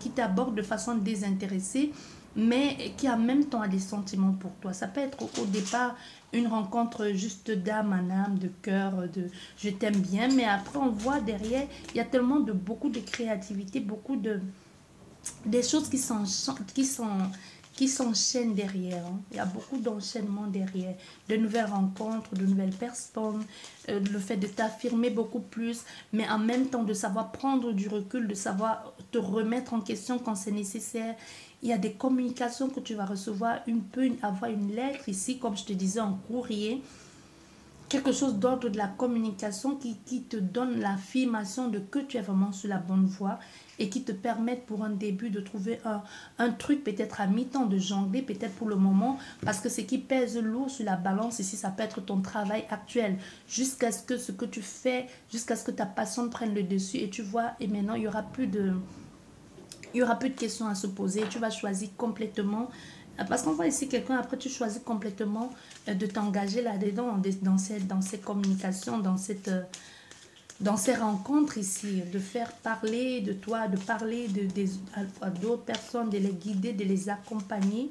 qui t'aborde de façon désintéressée, mais qui en même temps a des sentiments pour toi. Ça peut être au départ une rencontre juste d'âme en âme, de cœur, de je t'aime bien, mais après on voit derrière, il y a tellement beaucoup de créativité, des choses qui s'enchaînent derrière. Hein. Il y a beaucoup d'enchaînements derrière, de nouvelles rencontres, de nouvelles personnes, le fait de t'affirmer beaucoup plus, mais en même temps de savoir prendre du recul, de savoir te remettre en question quand c'est nécessaire. Il y a des communications que tu vas recevoir, avoir une lettre ici, comme je te disais, en courrier, quelque chose d'ordre de la communication qui te donne l'affirmation de que tu es vraiment sur la bonne voie et qui te permettent pour un début de trouver un truc peut-être à mi-temps, de jongler peut-être pour le moment, parce que ce qui pèse lourd sur la balance ici, ça peut être ton travail actuel, jusqu'à ce que ce que tu fais, jusqu'à ce que ta passion prenne le dessus et tu vois, et maintenant il y aura plus de questions à se poser, tu vas choisir complètement. Parce qu'on voit ici quelqu'un, après tu choisis complètement de t'engager là-dedans, dans ces communications, dans cette dans ces rencontres ici, de faire parler de toi, de parler à d'autres personnes, de les guider, de les accompagner.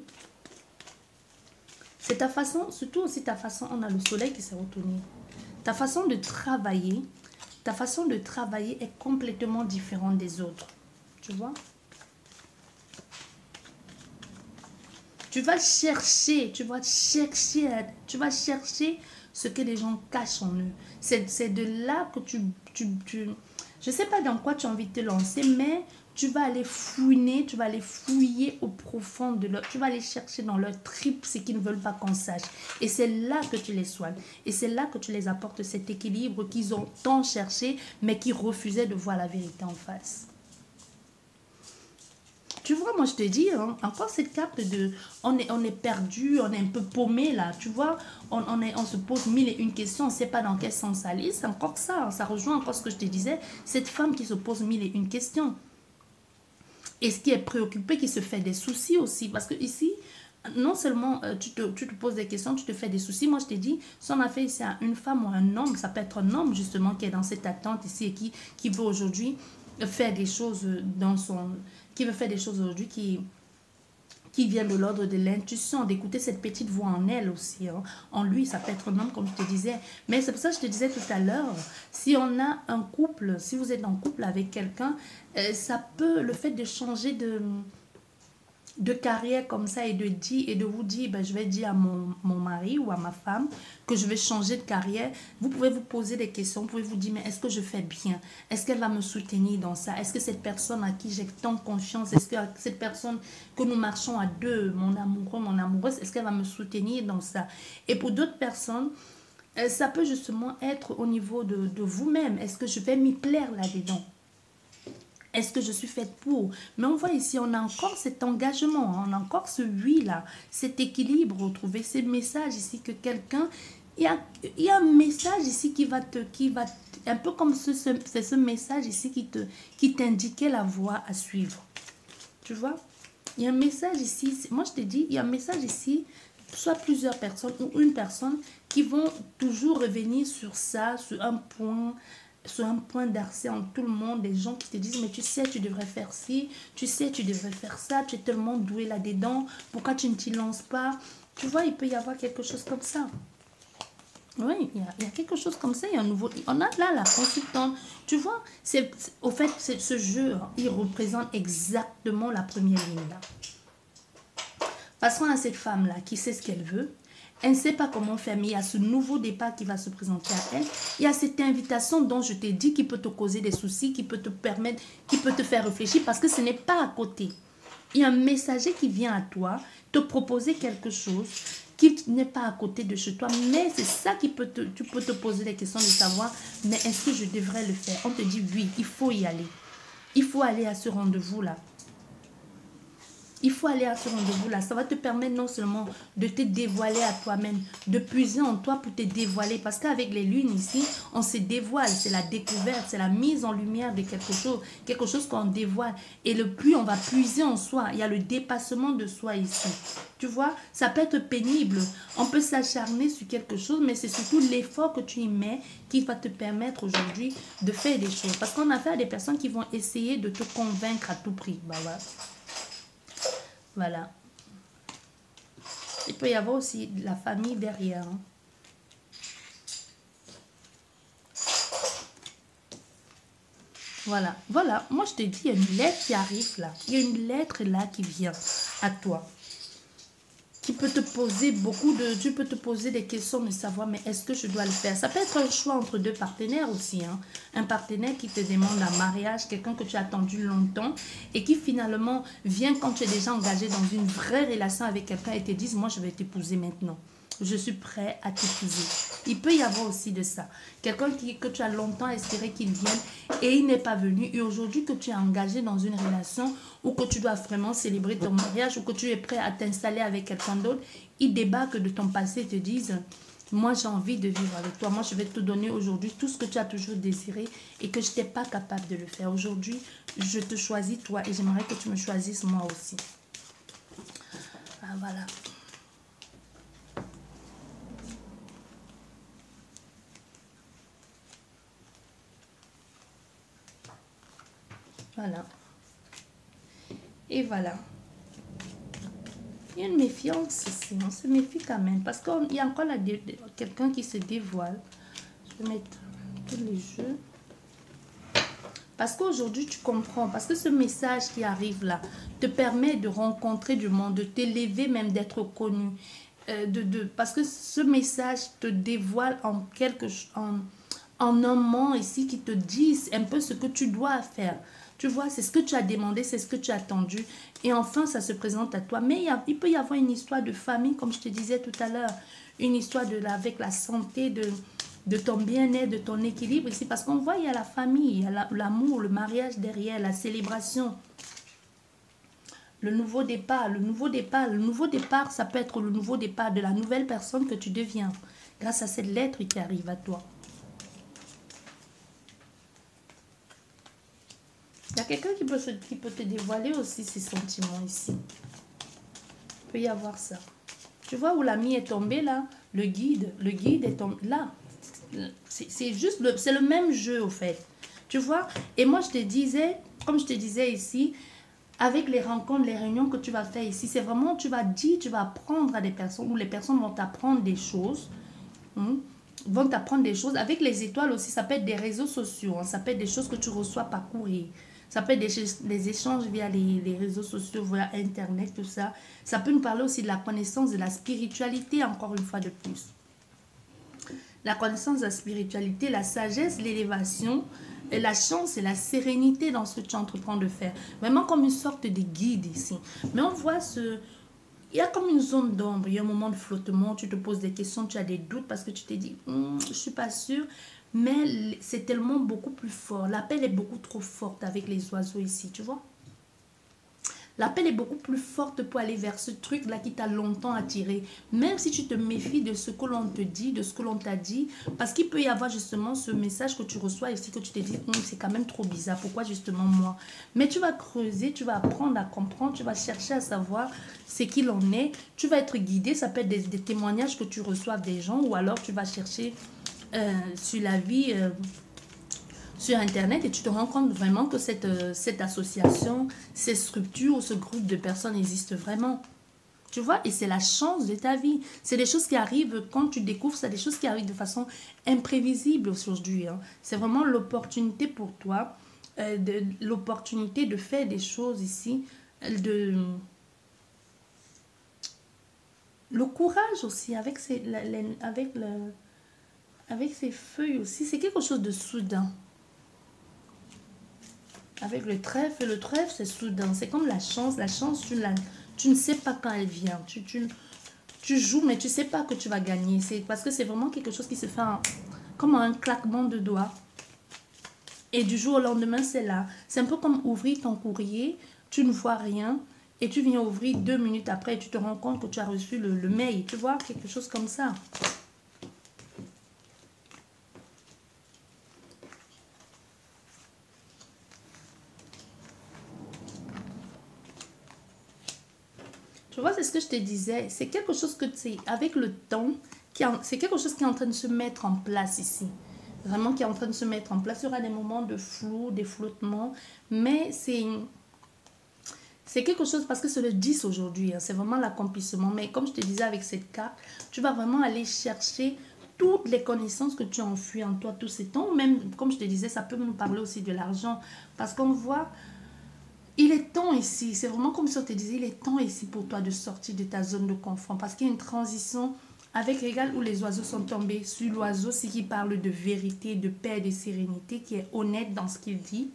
C'est ta façon, surtout aussi ta façon, on a le soleil qui s'est retourné. Ta façon de travailler, est complètement différente des autres. Tu vois? Tu vas chercher ce que les gens cachent en eux. C'est de là que je ne sais pas dans quoi tu as envie de te lancer, mais tu vas aller fouiner, tu vas aller fouiller au profond de leur... Tu vas aller chercher dans leur tripes ce qu'ils ne veulent pas qu'on sache. Et c'est là que tu les soignes. Et c'est là que tu les apportes cet équilibre qu'ils ont tant cherché, mais qui refusaient de voir la vérité en face. Tu vois, moi je te dis, hein, encore cette carte de... On est perdu, on est un peu paumé là, tu vois. On se pose mille et une questions, on ne sait pas dans quel sens aller. C'est encore ça, ça rejoint encore ce que je te disais. Cette femme qui se pose mille et une questions. Et ce qui est préoccupé, qui se fait des soucis aussi. Parce que ici, non seulement tu te poses des questions, tu te fais des soucis. Moi je te dis, si on a fait ici à une femme ou un homme, ça peut être un homme justement qui est dans cette attente ici et qui veut aujourd'hui faire des choses dans son... qui veut faire des choses aujourd'hui qui vient de l'ordre de l'intuition, d'écouter cette petite voix en elle aussi. Hein. En lui, ça peut être un homme, comme je te disais. Mais c'est pour ça que je te disais tout à l'heure, si on a un couple, si vous êtes en couple avec quelqu'un, ça peut, le fait de changer de carrière comme ça et de vous dire, ben, je vais dire à mon mari ou à ma femme que je vais changer de carrière, vous pouvez vous poser des questions, vous pouvez vous dire, mais est-ce que je fais bien? Est-ce qu'elle va me soutenir dans ça? Est-ce que cette personne à qui j'ai tant confiance, est-ce que cette personne que nous marchons à deux, mon amoureux, mon amoureuse, est-ce qu'elle va me soutenir dans ça? Et pour d'autres personnes, ça peut justement être au niveau de vous-même. Est-ce que je vais m'y plaire là-dedans? Est-ce que je suis faite pour? Mais on voit ici, on a encore cet engagement, on a encore ce oui-là, cet équilibre retrouvé, ces messages ici que quelqu'un... Il y a un message ici qui va un peu comme c'est ce message ici qui t'indiquait la voie à suivre. Tu vois? Il y a un message ici, moi je te dis, il y a un message ici, soit plusieurs personnes ou une personne qui vont toujours revenir sur ça, sur un point d'accès en tout le monde, des gens qui te disent, mais tu sais, tu devrais faire ci, tu sais, tu devrais faire ça, tu es tellement doué là-dedans, pourquoi tu ne t'y lances pas? Tu vois, il peut y avoir quelque chose comme ça. Oui, il y a quelque chose comme ça, il y a un nouveau... On a là la consultante, tu vois, au fait, ce jeu, il représente exactement la première ligne là. Parce qu'on a cette femme-là qui sait ce qu'elle veut, elle ne sait pas comment faire, mais il y a ce nouveau départ qui va se présenter à elle. Il y a cette invitation dont je t'ai dit qui peut te causer des soucis, qui peut te permettre, qui peut te faire réfléchir parce que ce n'est pas à côté. Il y a un messager qui vient à toi te proposer quelque chose qui n'est pas à côté de chez toi, mais c'est ça qui peut tu peux te poser des questions de savoir, mais est-ce que je devrais le faire? On te dit oui, il faut y aller. Il faut aller à ce rendez-vous-là. Il faut aller à ce rendez-vous-là. Ça va te permettre non seulement de te dévoiler à toi-même, de puiser en toi pour te dévoiler. Parce qu'avec les lunes ici, on se dévoile. C'est la découverte, c'est la mise en lumière de quelque chose qu'on dévoile. Et le plus on va puiser en soi, il y a le dépassement de soi ici. Tu vois, ça peut être pénible. On peut s'acharner sur quelque chose, mais c'est surtout l'effort que tu y mets qui va te permettre aujourd'hui de faire des choses. Parce qu'on a affaire à des personnes qui vont essayer de te convaincre à tout prix. Bah ouais. Voilà. Il peut y avoir aussi la famille derrière. Hein. Voilà. Voilà. Moi, je te dis, il y a une lettre qui arrive là. Il y a une lettre là qui vient à toi. Qui peut te poser tu peux te poser des questions de savoir, mais est-ce que je dois le faire? Ça peut être un choix entre deux partenaires aussi. Hein. Un partenaire qui te demande un mariage, quelqu'un que tu as attendu longtemps et qui finalement vient quand tu es déjà engagé dans une vraie relation avec quelqu'un et te dit, moi je vais t'épouser maintenant. Je suis prêt à t'épouser. Il peut y avoir aussi de ça. Quelqu'un que tu as longtemps espéré qu'il vienne et il n'est pas venu. Et aujourd'hui que tu es engagé dans une relation ou que tu dois vraiment célébrer ton mariage ou que tu es prêt à t'installer avec quelqu'un d'autre, il débarque de ton passé et te disent, moi j'ai envie de vivre avec toi. Moi je vais te donner aujourd'hui tout ce que tu as toujours désiré et que je n'étais pas capable de le faire. Aujourd'hui, je te choisis toi et j'aimerais que tu me choisisses moi aussi. Ah, voilà. Voilà. Et voilà. Il y a une méfiance ici. On se méfie quand même. Parce qu'il y a encore quelqu'un qui se dévoile. Je vais mettre tous les jeux. Parce qu'aujourd'hui, tu comprends. Parce que ce message qui arrive là te permet de rencontrer du monde, de t'élever, même d'être connu. Parce que ce message te dévoile en un moment ici qui te dit un peu ce que tu dois faire. Tu vois, c'est ce que tu as demandé, c'est ce que tu as attendu. Et enfin, ça se présente à toi. Mais il peut y avoir une histoire de famille, comme je te disais tout à l'heure. Une histoire avec la santé, de ton bien-être, de ton équilibre ici. Parce qu'on voit, il y a la famille, il y a l'amour, le mariage derrière, la célébration. Le nouveau départ, le nouveau départ. Le nouveau départ, ça peut être le nouveau départ de la nouvelle personne que tu deviens. Grâce à cette lettre qui arrive à toi. Il y a quelqu'un qui peut te dévoiler aussi ses sentiments ici. Il peut y avoir ça. Tu vois où l'ami est tombé là? Le guide est tombé là. C'est juste c'est le même jeu au fait. Tu vois? Et moi je te disais, comme je te disais ici, avec les rencontres, les réunions que tu vas faire ici, c'est vraiment, tu vas apprendre à des personnes, ou les personnes vont t'apprendre des choses. Vont t'apprendre des choses. Avec les étoiles aussi, ça peut être des réseaux sociaux. Ça peut être des choses que tu reçois par courrier. Ça peut être des échanges via les réseaux sociaux, via Internet, tout ça. Ça peut nous parler aussi de la connaissance, de la spiritualité, encore une fois de plus. La connaissance de la spiritualité, la sagesse, l'élévation, la chance et la sérénité dans ce que tu entreprends de faire. Vraiment comme une sorte de guide ici. Mais on voit il y a comme une zone d'ombre, il y a un moment de flottement, tu te poses des questions, tu as des doutes parce que tu t'es dit, je ne suis pas sûre. Mais c'est tellement beaucoup plus fort. L'appel est beaucoup trop forte avec les oiseaux ici, tu vois. L'appel est beaucoup plus forte pour aller vers ce truc-là qui t'a longtemps attiré. Même si tu te méfies de ce que l'on te dit, de ce que l'on t'a dit. Parce qu'il peut y avoir justement ce message que tu reçois ici, que tu te dis, c'est quand même trop bizarre. Pourquoi justement moi? Mais tu vas creuser, tu vas apprendre à comprendre, tu vas chercher à savoir ce qu'il en est. Tu vas être guidé, ça peut être des témoignages que tu reçois des gens. Ou alors tu vas chercher sur la vie... sur Internet et tu te rends compte vraiment que cette association, cette structure ou ce groupe de personnes existe vraiment. Tu vois, et c'est la chance de ta vie. C'est des choses qui arrivent quand tu découvres, c'est des choses qui arrivent de façon imprévisible aujourd'hui. C'est vraiment l'opportunité pour toi, l'opportunité de faire des choses ici, le courage aussi avec ces feuilles aussi. C'est quelque chose de soudain. Avec le trèfle c'est soudain. C'est comme la chance. La chance, tu ne sais pas quand elle vient. Tu joues, mais tu ne sais pas que tu vas gagner. Parce que c'est vraiment quelque chose qui se fait comme un claquement de doigts. Et du jour au lendemain, c'est là. C'est un peu comme ouvrir ton courrier. Tu ne vois rien. Et tu viens ouvrir 2 minutes après et tu te rends compte que tu as reçu le mail. Tu vois, quelque chose comme ça. Tu vois, c'est ce que je te disais. C'est quelque chose que, avec le temps, c'est quelque chose qui est en train de se mettre en place ici. Vraiment qui est en train de se mettre en place. Il y aura des moments de flou, des flottements. Mais c'est quelque chose, parce que c'est le 10 aujourd'hui. C'est vraiment l'accomplissement. Mais comme je te disais avec cette carte, tu vas vraiment aller chercher toutes les connaissances que tu as enfouies en toi tous ces temps. Même, comme je te disais, ça peut nous parler aussi de l'argent. Parce qu'on voit... Il est temps ici, c'est vraiment comme si on te disait, il est temps ici pour toi de sortir de ta zone de confort. Parce qu'il y a une transition avec, regarde où les oiseaux sont tombés. Sur l'oiseau, c'est qui parle de vérité, de paix, de sérénité, qui est honnête dans ce qu'il dit.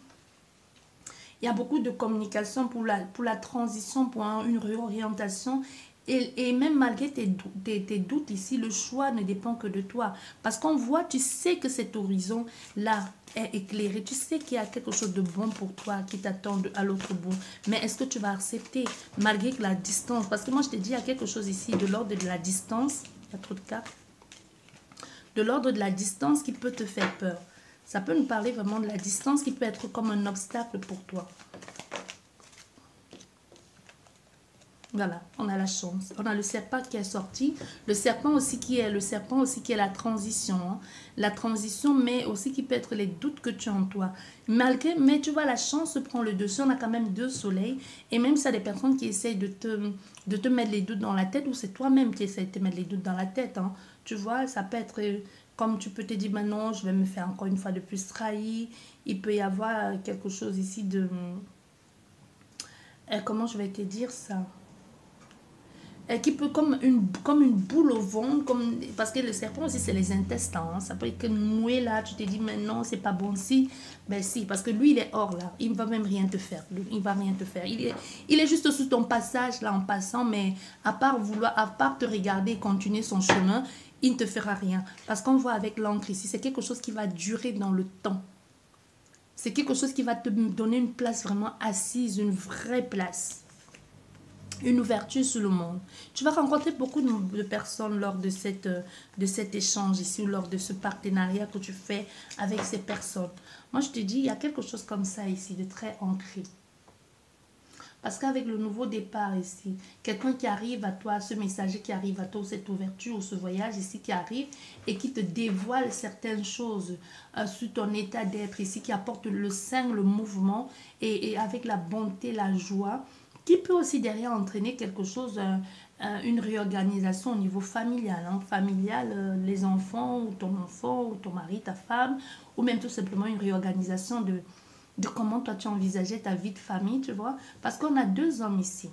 Il y a beaucoup de communication pour la transition, pour une réorientation. Et même malgré tes doutes ici, le choix ne dépend que de toi. Parce qu'on voit, tu sais que cet horizon-là est éclairé. Tu sais qu'il y a quelque chose de bon pour toi qui t'attend à l'autre bout. Mais est-ce que tu vas accepter malgré que la distance... Parce que moi, je te dis, il y a quelque chose ici de l'ordre de la distance. Il y a trop de cartes. De l'ordre de la distance qui peut te faire peur. Ça peut nous parler vraiment de la distance qui peut être comme un obstacle pour toi. Voilà, on a la chance. On a le serpent qui est sorti. Le serpent aussi qui est la transition. Hein. La transition, mais aussi qui peut être les doutes que tu as en toi. Mais tu vois, la chance prend le dessus. On a quand même 2 soleils. Et même si y a des personnes qui essayent de te mettre les doutes dans la tête, ou c'est toi-même qui essayes de te mettre les doutes dans la tête. Hein. Tu vois, ça peut être comme tu peux te dire, maintenant, je vais me faire encore une fois de plus trahir. Il peut y avoir quelque chose ici de... comment je vais te dire ça? Qui peut comme une boule au ventre, parce que le serpent aussi c'est les intestins, hein. Ça peut être que noué là, tu te dis mais non c'est pas bon, si, ben si, parce que lui il est hors là, il ne va même rien te faire, il va rien te faire, il est juste sous ton passage là en passant, mais à part te regarder et continuer son chemin, il ne te fera rien, parce qu'on voit avec l'encre ici, c'est quelque chose qui va durer dans le temps, c'est quelque chose qui va te donner une place vraiment assise, une vraie place. Une ouverture sur le monde. Tu vas rencontrer beaucoup de personnes lors de cet échange ici ou lors de ce partenariat que tu fais avec ces personnes. Moi, je te dis, il y a quelque chose comme ça ici, de très ancré. Parce qu'avec le nouveau départ ici, quelqu'un qui arrive à toi, ce messager qui arrive à toi, cette ouverture ou ce voyage ici qui arrive et qui te dévoile certaines choses sur ton état d'être ici, qui apporte le sein, le mouvement et avec la bonté, la joie, qui peut aussi derrière entraîner quelque chose, une réorganisation au niveau familial. Hein. Familial, les enfants ou ton mari, ta femme, ou même tout simplement une réorganisation de comment toi tu envisageais ta vie de famille, tu vois. Parce qu'on a 2 hommes ici.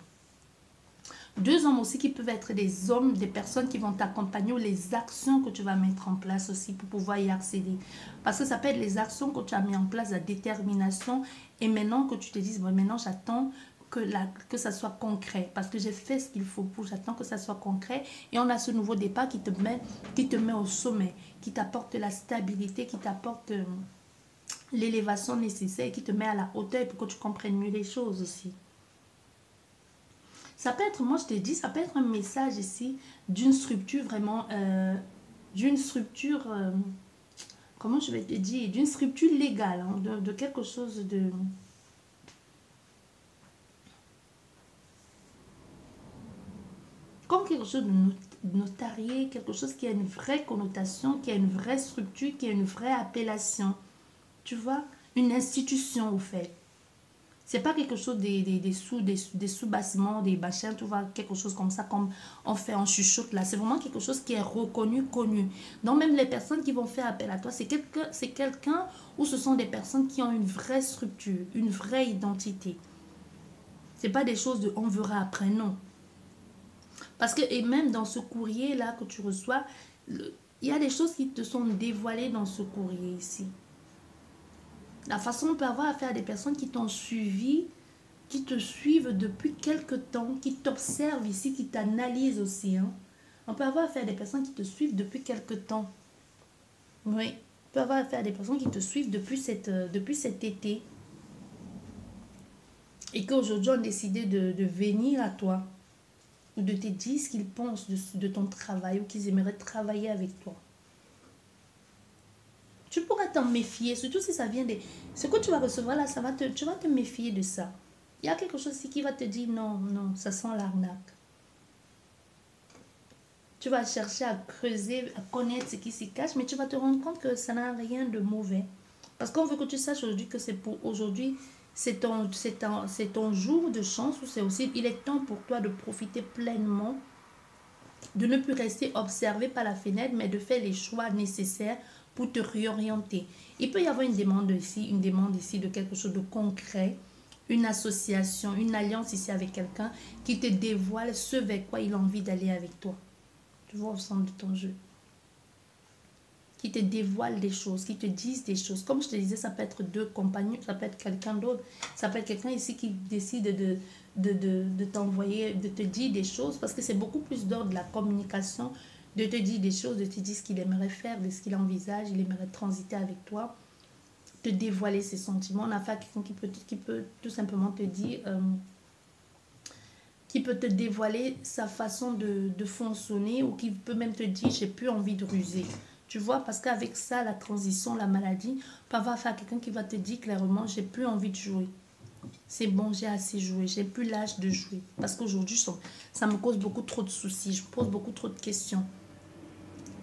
2 hommes aussi qui peuvent être des hommes, des personnes qui vont t'accompagner ou les actions que tu vas mettre en place aussi pour pouvoir y accéder. Parce que ça peut être les actions que tu as mis en place, la détermination, et maintenant que tu te dises, bon, maintenant j'attends que ça soit concret, parce que j'ai fait ce qu'il faut pour, j'attends que ça soit concret, et on a ce nouveau départ qui te met au sommet, qui t'apporte la stabilité, qui t'apporte l'élévation nécessaire, qui te met à la hauteur pour que tu comprennes mieux les choses aussi. Ça peut être, moi je te dis, ça peut être un message ici d'une structure vraiment, d'une structure, comment je vais te dire, d'une structure légale, hein, de quelque chose de... Comme quelque chose de notarié, quelque chose qui a une vraie connotation, qui a une vraie structure, qui a une vraie appellation. Tu vois, une institution au fait. C'est pas quelque chose des sous-bâtiments, des machins, tu vois, quelque chose comme ça, comme on fait en chuchote là. C'est vraiment quelque chose qui est reconnu, connu. Donc même les personnes qui vont faire appel à toi, c'est quelqu'un ou ce sont des personnes qui ont une vraie structure, une vraie identité. C'est pas des choses de on verra après, non. Parce que, et même dans ce courrier-là que tu reçois, il y a des choses qui te sont dévoilées dans ce courrier ici. La façon, on peut avoir affaire à des personnes qui t'ont suivi, qui te suivent depuis quelque temps, qui t'observent ici, qui t'analysent aussi. Hein. On peut avoir affaire à des personnes qui te suivent depuis quelque temps. Oui, on peut avoir affaire à des personnes qui te suivent depuis cet été. Et qu'aujourd'hui ont décidé de venir à toi. Ou de te dire ce qu'ils pensent de ton travail ou qu'ils aimeraient travailler avec toi. Tu pourras t'en méfier, surtout si ça vient de... Ce que tu vas recevoir là, tu vas te méfier de ça. Il y a quelque chose ici qui va te dire non, non, ça sent l'arnaque. Tu vas chercher à creuser, à connaître ce qui s'y cache, mais tu vas te rendre compte que ça n'a rien de mauvais. Parce qu'on veut que tu saches aujourd'hui que c'est pour aujourd'hui, c'est ton jour de chance, ou c'est aussi, il est temps pour toi de profiter pleinement, de ne plus rester observé par la fenêtre, mais de faire les choix nécessaires pour te réorienter. Il peut y avoir une demande ici de quelque chose de concret, une association, une alliance ici avec quelqu'un qui te dévoile ce vers quoi il a envie d'aller avec toi. Tu vois au centre de ton jeu. Qui te dévoile des choses, qui te disent des choses. Comme je te disais, ça peut être 2 compagnons, ça peut être quelqu'un d'autre. Ça peut être quelqu'un ici qui décide de t'envoyer, de te dire des choses, parce que c'est beaucoup plus d'ordre de la communication, de te dire des choses, de te dire ce qu'il aimerait faire, de ce qu'il envisage, il aimerait transiter avec toi, te dévoiler ses sentiments. On a affaire à quelqu'un qui peut tout simplement te dire... qui peut te dévoiler sa façon de fonctionner, ou qui peut même te dire j'ai plus envie de ruser. Tu vois, parce qu'avec ça, la transition, la maladie, on peut avoir affaire à quelqu'un qui va te dire clairement j'ai plus envie de jouer. C'est bon, j'ai assez joué. J'ai plus l'âge de jouer. Parce qu'aujourd'hui, ça me cause beaucoup trop de soucis. Je me pose beaucoup trop de questions.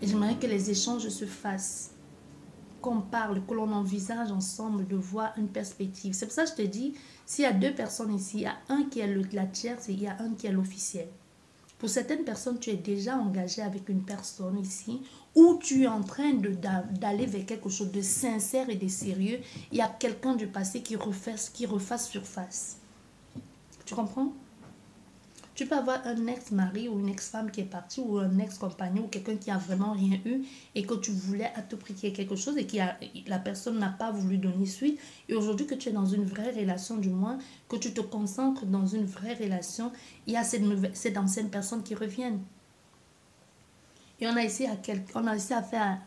Et j'aimerais que les échanges se fassent. Qu'on parle, que l'on envisage ensemble de voir une perspective. C'est pour ça que je te dis, s'il y a deux personnes ici, il y a un qui est la tierce et il y a un qui est l'officiel. Pour certaines personnes, tu es déjà engagé avec une personne ici ou tu es en train d'aller vers quelque chose de sincère et de sérieux. Il y a quelqu'un du passé qui refasse surface. Tu comprends? Tu peux avoir un ex-mari ou une ex-femme qui est partie ou un ex-compagnon ou quelqu'un qui a vraiment rien eu et que tu voulais à tout prix qu'il y ait quelque chose et la personne n'a pas voulu donner suite. Et aujourd'hui que tu es dans une vraie relation, du moins, que tu te concentres dans une vraie relation, il y a cette ancienne personne qui reviennent. Et on a essayé à faire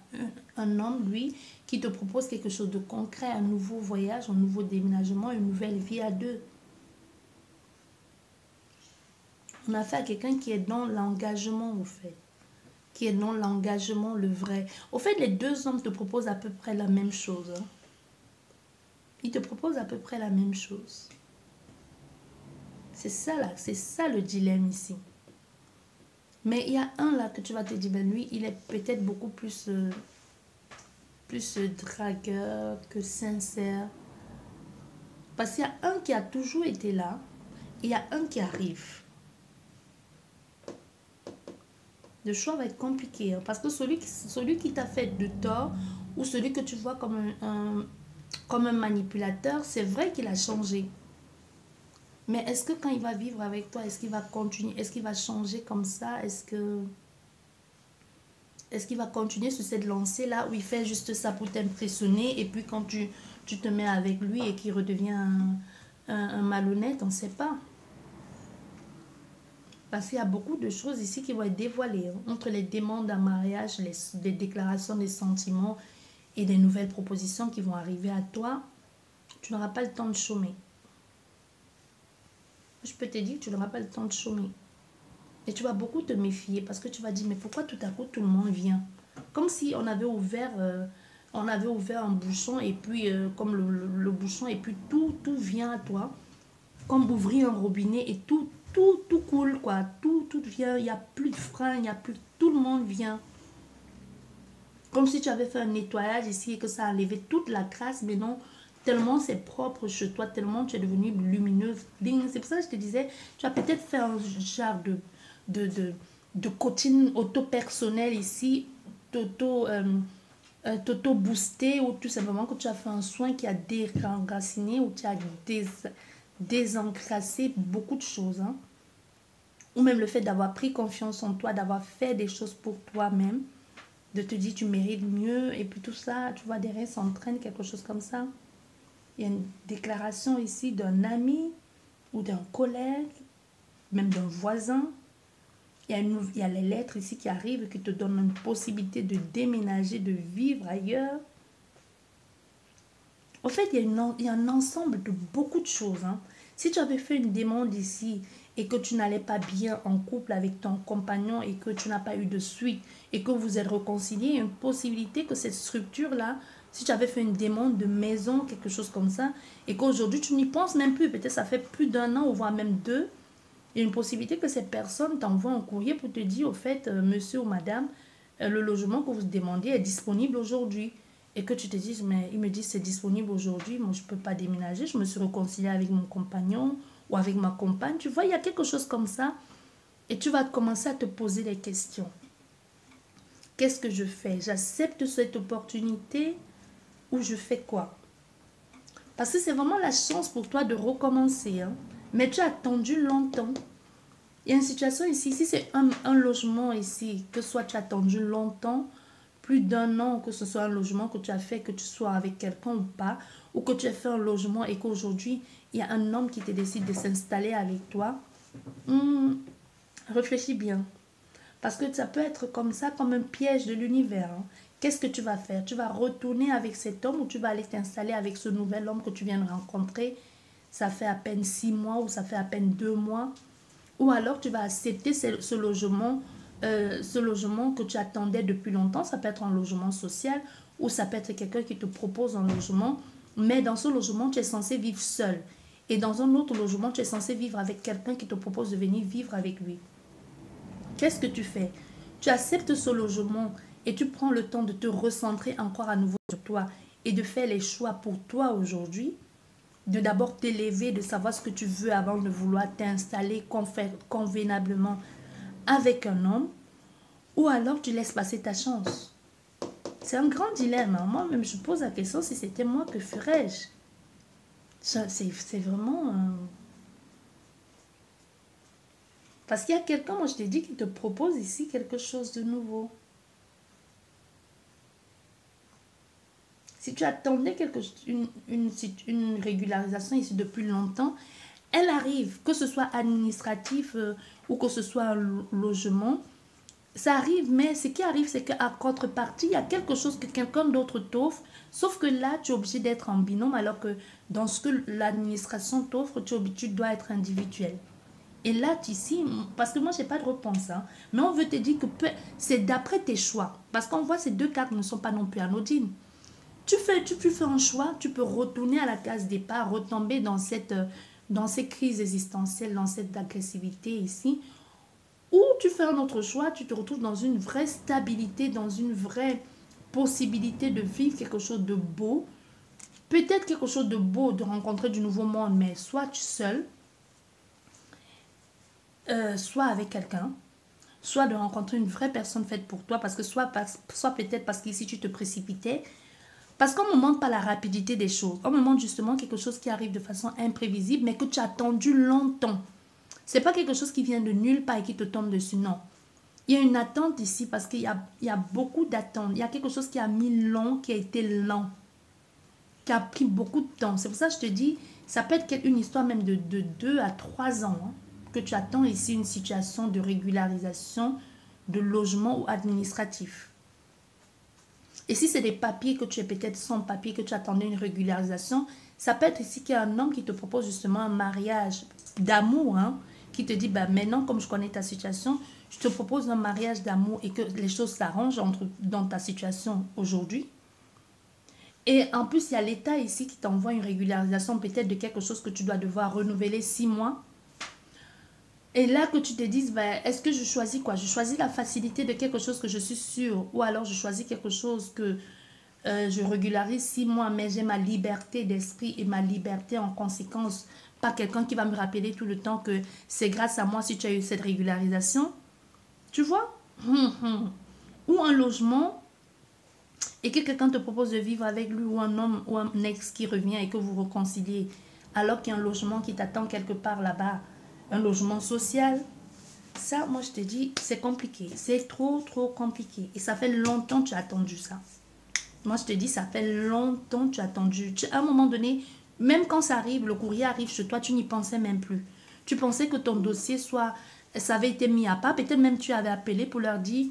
un homme, lui, qui te propose quelque chose de concret, un nouveau voyage, un nouveau déménagement, une nouvelle vie à deux. On a fait à quelqu'un qui est dans l'engagement, au fait. Qui est dans l'engagement, le vrai. Au fait, les deux hommes te proposent à peu près la même chose. Hein. Ils te proposent à peu près la même chose. C'est ça, là. C'est ça, le dilemme ici. Mais il y a un, là, que tu vas te dire, ben lui, il est peut-être beaucoup plus dragueur que sincère. Parce qu'il y a un qui a toujours été là. Et il y a un qui arrive. Le choix va être compliqué. Hein, parce que celui qui t'a fait de tort ou celui que tu vois comme un manipulateur, c'est vrai qu'il a changé. Mais est-ce que quand il va vivre avec toi, est-ce qu'il va continuer? Est-ce qu'il va changer comme ça? Est-ce qu'il va continuer sur cette lancée-là où il fait juste ça pour t'impressionner et puis quand tu te mets avec lui et qu'il redevient un malhonnête, on ne sait pas. Parce qu'il y a beaucoup de choses ici qui vont être dévoilées. Hein, entre les demandes en mariage, les déclarations des sentiments et des nouvelles propositions qui vont arriver à toi, tu n'auras pas le temps de chômer. Je peux te dire que tu n'auras pas le temps de chômer. Et tu vas beaucoup te méfier parce que tu vas dire, mais pourquoi tout à coup tout le monde vient? Comme si on avait ouvert un bouchon et puis, comme le bouchon, et puis tout vient à toi. Comme ouvrir un robinet et tout coule, quoi. Tout vient, il n'y a plus de frein, il n'y a plus... Tout le monde vient. Comme si tu avais fait un nettoyage ici et que ça a enlevé toute la crasse, mais non, tellement c'est propre chez toi, tellement tu es devenue lumineuse. C'est pour ça que je te disais, tu as peut-être fait un genre de coaching auto-personnel ici, t'auto-booster, ou tout simplement que tu as fait un soin qui a déraciné ou tu as désencrassé beaucoup de choses. Hein. Ou même le fait d'avoir pris confiance en toi, d'avoir fait des choses pour toi-même, de te dire tu mérites mieux, et puis tout ça, tu vois, derrière s'entraîne quelque chose comme ça. Il y a une déclaration ici d'un ami ou d'un collègue, même d'un voisin. Il y a les lettres ici qui arrivent, qui te donnent une possibilité de déménager, de vivre ailleurs. En fait, il y a un ensemble de beaucoup de choses. Hein. Si tu avais fait une demande ici et que tu n'allais pas bien en couple avec ton compagnon et que tu n'as pas eu de suite et que vous êtes réconciliés, il y a une possibilité que cette structure-là, si tu avais fait une demande de maison, quelque chose comme ça, et qu'aujourd'hui tu n'y penses même plus, peut-être ça fait plus d'un an ou voire même 2, il y a une possibilité que cette personne t'envoie un courrier pour te dire, au fait, monsieur ou madame, le logement que vous demandez est disponible aujourd'hui. Et que tu te dises, mais il me dit c'est disponible aujourd'hui, moi je ne peux pas déménager, je me suis réconciliée avec mon compagnon ou avec ma compagne. Tu vois, il y a quelque chose comme ça. Et tu vas commencer à te poser des questions. Qu'est-ce que je fais? J'accepte cette opportunité ou je fais quoi? Parce que c'est vraiment la chance pour toi de recommencer. Hein. Mais tu as attendu longtemps. Il y a une situation ici, si c'est un logement ici, que soit tu as attendu longtemps, plus d'un an, que ce soit un logement que tu as fait, que tu sois avec quelqu'un ou pas, ou que tu as fait un logement et qu'aujourd'hui, il y a un homme qui te décide de s'installer avec toi, réfléchis bien. Parce que ça peut être comme ça, comme un piège de l'univers. Hein. Qu'est-ce que tu vas faire? Tu vas retourner avec cet homme ou tu vas aller t'installer avec ce nouvel homme que tu viens de rencontrer? Ça fait à peine 6 mois ou ça fait à peine 2 mois. Ou alors tu vas accepter ce logement que tu attendais depuis longtemps. Ça peut être un logement social ou ça peut être quelqu'un qui te propose un logement. Mais dans ce logement, tu es censé vivre seul. Et dans un autre logement, tu es censé vivre avec quelqu'un qui te propose de venir vivre avec lui. Qu'est-ce que tu fais? Tu acceptes ce logement et tu prends le temps de te recentrer encore à nouveau sur toi et de faire les choix pour toi aujourd'hui, de d'abord t'élever, de savoir ce que tu veux avant de vouloir t'installer convenablement avec un homme, ou alors tu laisses passer ta chance. C'est un grand dilemme. Moi-même, je pose la question, si c'était moi, que ferais-je? C'est vraiment... Parce qu'il y a quelqu'un, moi je t'ai dit, qui te propose ici quelque chose de nouveau. Si tu attendais une régularisation ici depuis longtemps, elle arrive, que ce soit administratif ou que ce soit un logement, ça arrive, mais ce qui arrive, c'est qu'à contrepartie, il y a quelque chose que quelqu'un d'autre t'offre, sauf que là, tu es obligé d'être en binôme, alors que dans ce que l'administration t'offre, tu dois être individuel. Et là, ici, parce que moi, je n'ai pas de réponse, hein, mais on veut te dire que c'est d'après tes choix. Parce qu'on voit ces deux cartes ne sont pas non plus anodines. Tu fais un choix, tu peux retourner à la case départ, retomber dans ces crises existentielles, dans cette agressivité ici. Ou tu fais un autre choix, tu te retrouves dans une vraie stabilité, dans une vraie possibilité de vivre quelque chose de beau. Peut-être quelque chose de beau, de rencontrer du nouveau monde, mais soit seul, soit avec quelqu'un, soit de rencontrer une vraie personne faite pour toi, parce que soit peut-être parce qu'ici tu te précipitais, parce qu'on ne me montre pas la rapidité des choses, on me montre justement quelque chose qui arrive de façon imprévisible, mais que tu as attendu longtemps. C'est pas quelque chose qui vient de nulle part et qui te tombe dessus, non. Il y a une attente ici parce qu'il y a beaucoup d'attentes. Il y a quelque chose qui a mis long, qui a été lent, qui a pris beaucoup de temps. C'est pour ça que je te dis, ça peut être une histoire même de 2 à 3 ans, hein, que tu attends ici une situation de régularisation de logement ou administratif. Et si c'est des papiers que tu es peut-être sans papier, que tu attendais une régularisation, ça peut être ici qu'il y a un homme qui te propose justement un mariage d'amour, hein, qui te dit, bah, maintenant, comme je connais ta situation, je te propose un mariage d'amour et que les choses s'arrangent dans ta situation aujourd'hui. Et en plus, il y a l'État ici qui t'envoie une régularisation peut-être de quelque chose que tu dois devoir renouveler 6 mois. Et là que tu te dises, ben, est-ce que je choisis quoi? Je choisis la facilité de quelque chose que je suis sûre, ou alors je choisis quelque chose que je régularise 6 mois, mais j'ai ma liberté d'esprit et ma liberté en conséquence. Pas quelqu'un qui va me rappeler tout le temps que c'est grâce à moi si tu as eu cette régularisation. Tu vois? Ou un logement et que quelqu'un te propose de vivre avec lui, ou un homme ou un ex qui revient et que vous réconciliez, alors qu'il y a un logement qui t'attend quelque part là-bas, un logement social. Ça, moi je te dis, c'est compliqué, c'est trop compliqué, et ça fait longtemps que tu as attendu ça. Moi je te dis, ça fait longtemps que tu as attendu. À un moment donné, même quand ça arrive, le courrier arrive chez toi, tu n'y pensais même plus. Tu pensais que ton dossier ça avait été mis à part, peut-être même tu avais appelé pour leur dire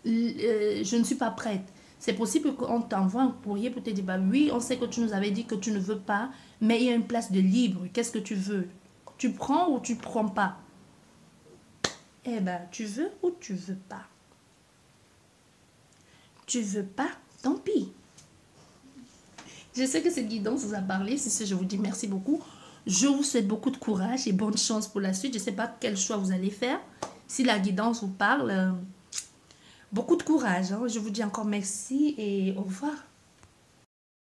je ne suis pas prête. C'est possible qu'on t'envoie un courrier pour te dire, bah oui, on sait que tu nous avais dit que tu ne veux pas, mais il y a une place de libre, qu'est-ce que tu veux? Tu prends ou tu prends pas? Eh ben, tu veux ou tu veux pas? Tu veux pas, tant pis. Je sais que cette guidance vous a parlé, c'est ce que je vous dis merci beaucoup. Je vous souhaite beaucoup de courage et bonne chance pour la suite. Je ne sais pas quel choix vous allez faire. Si la guidance vous parle, beaucoup de courage, hein. Je vous dis encore merci et au revoir.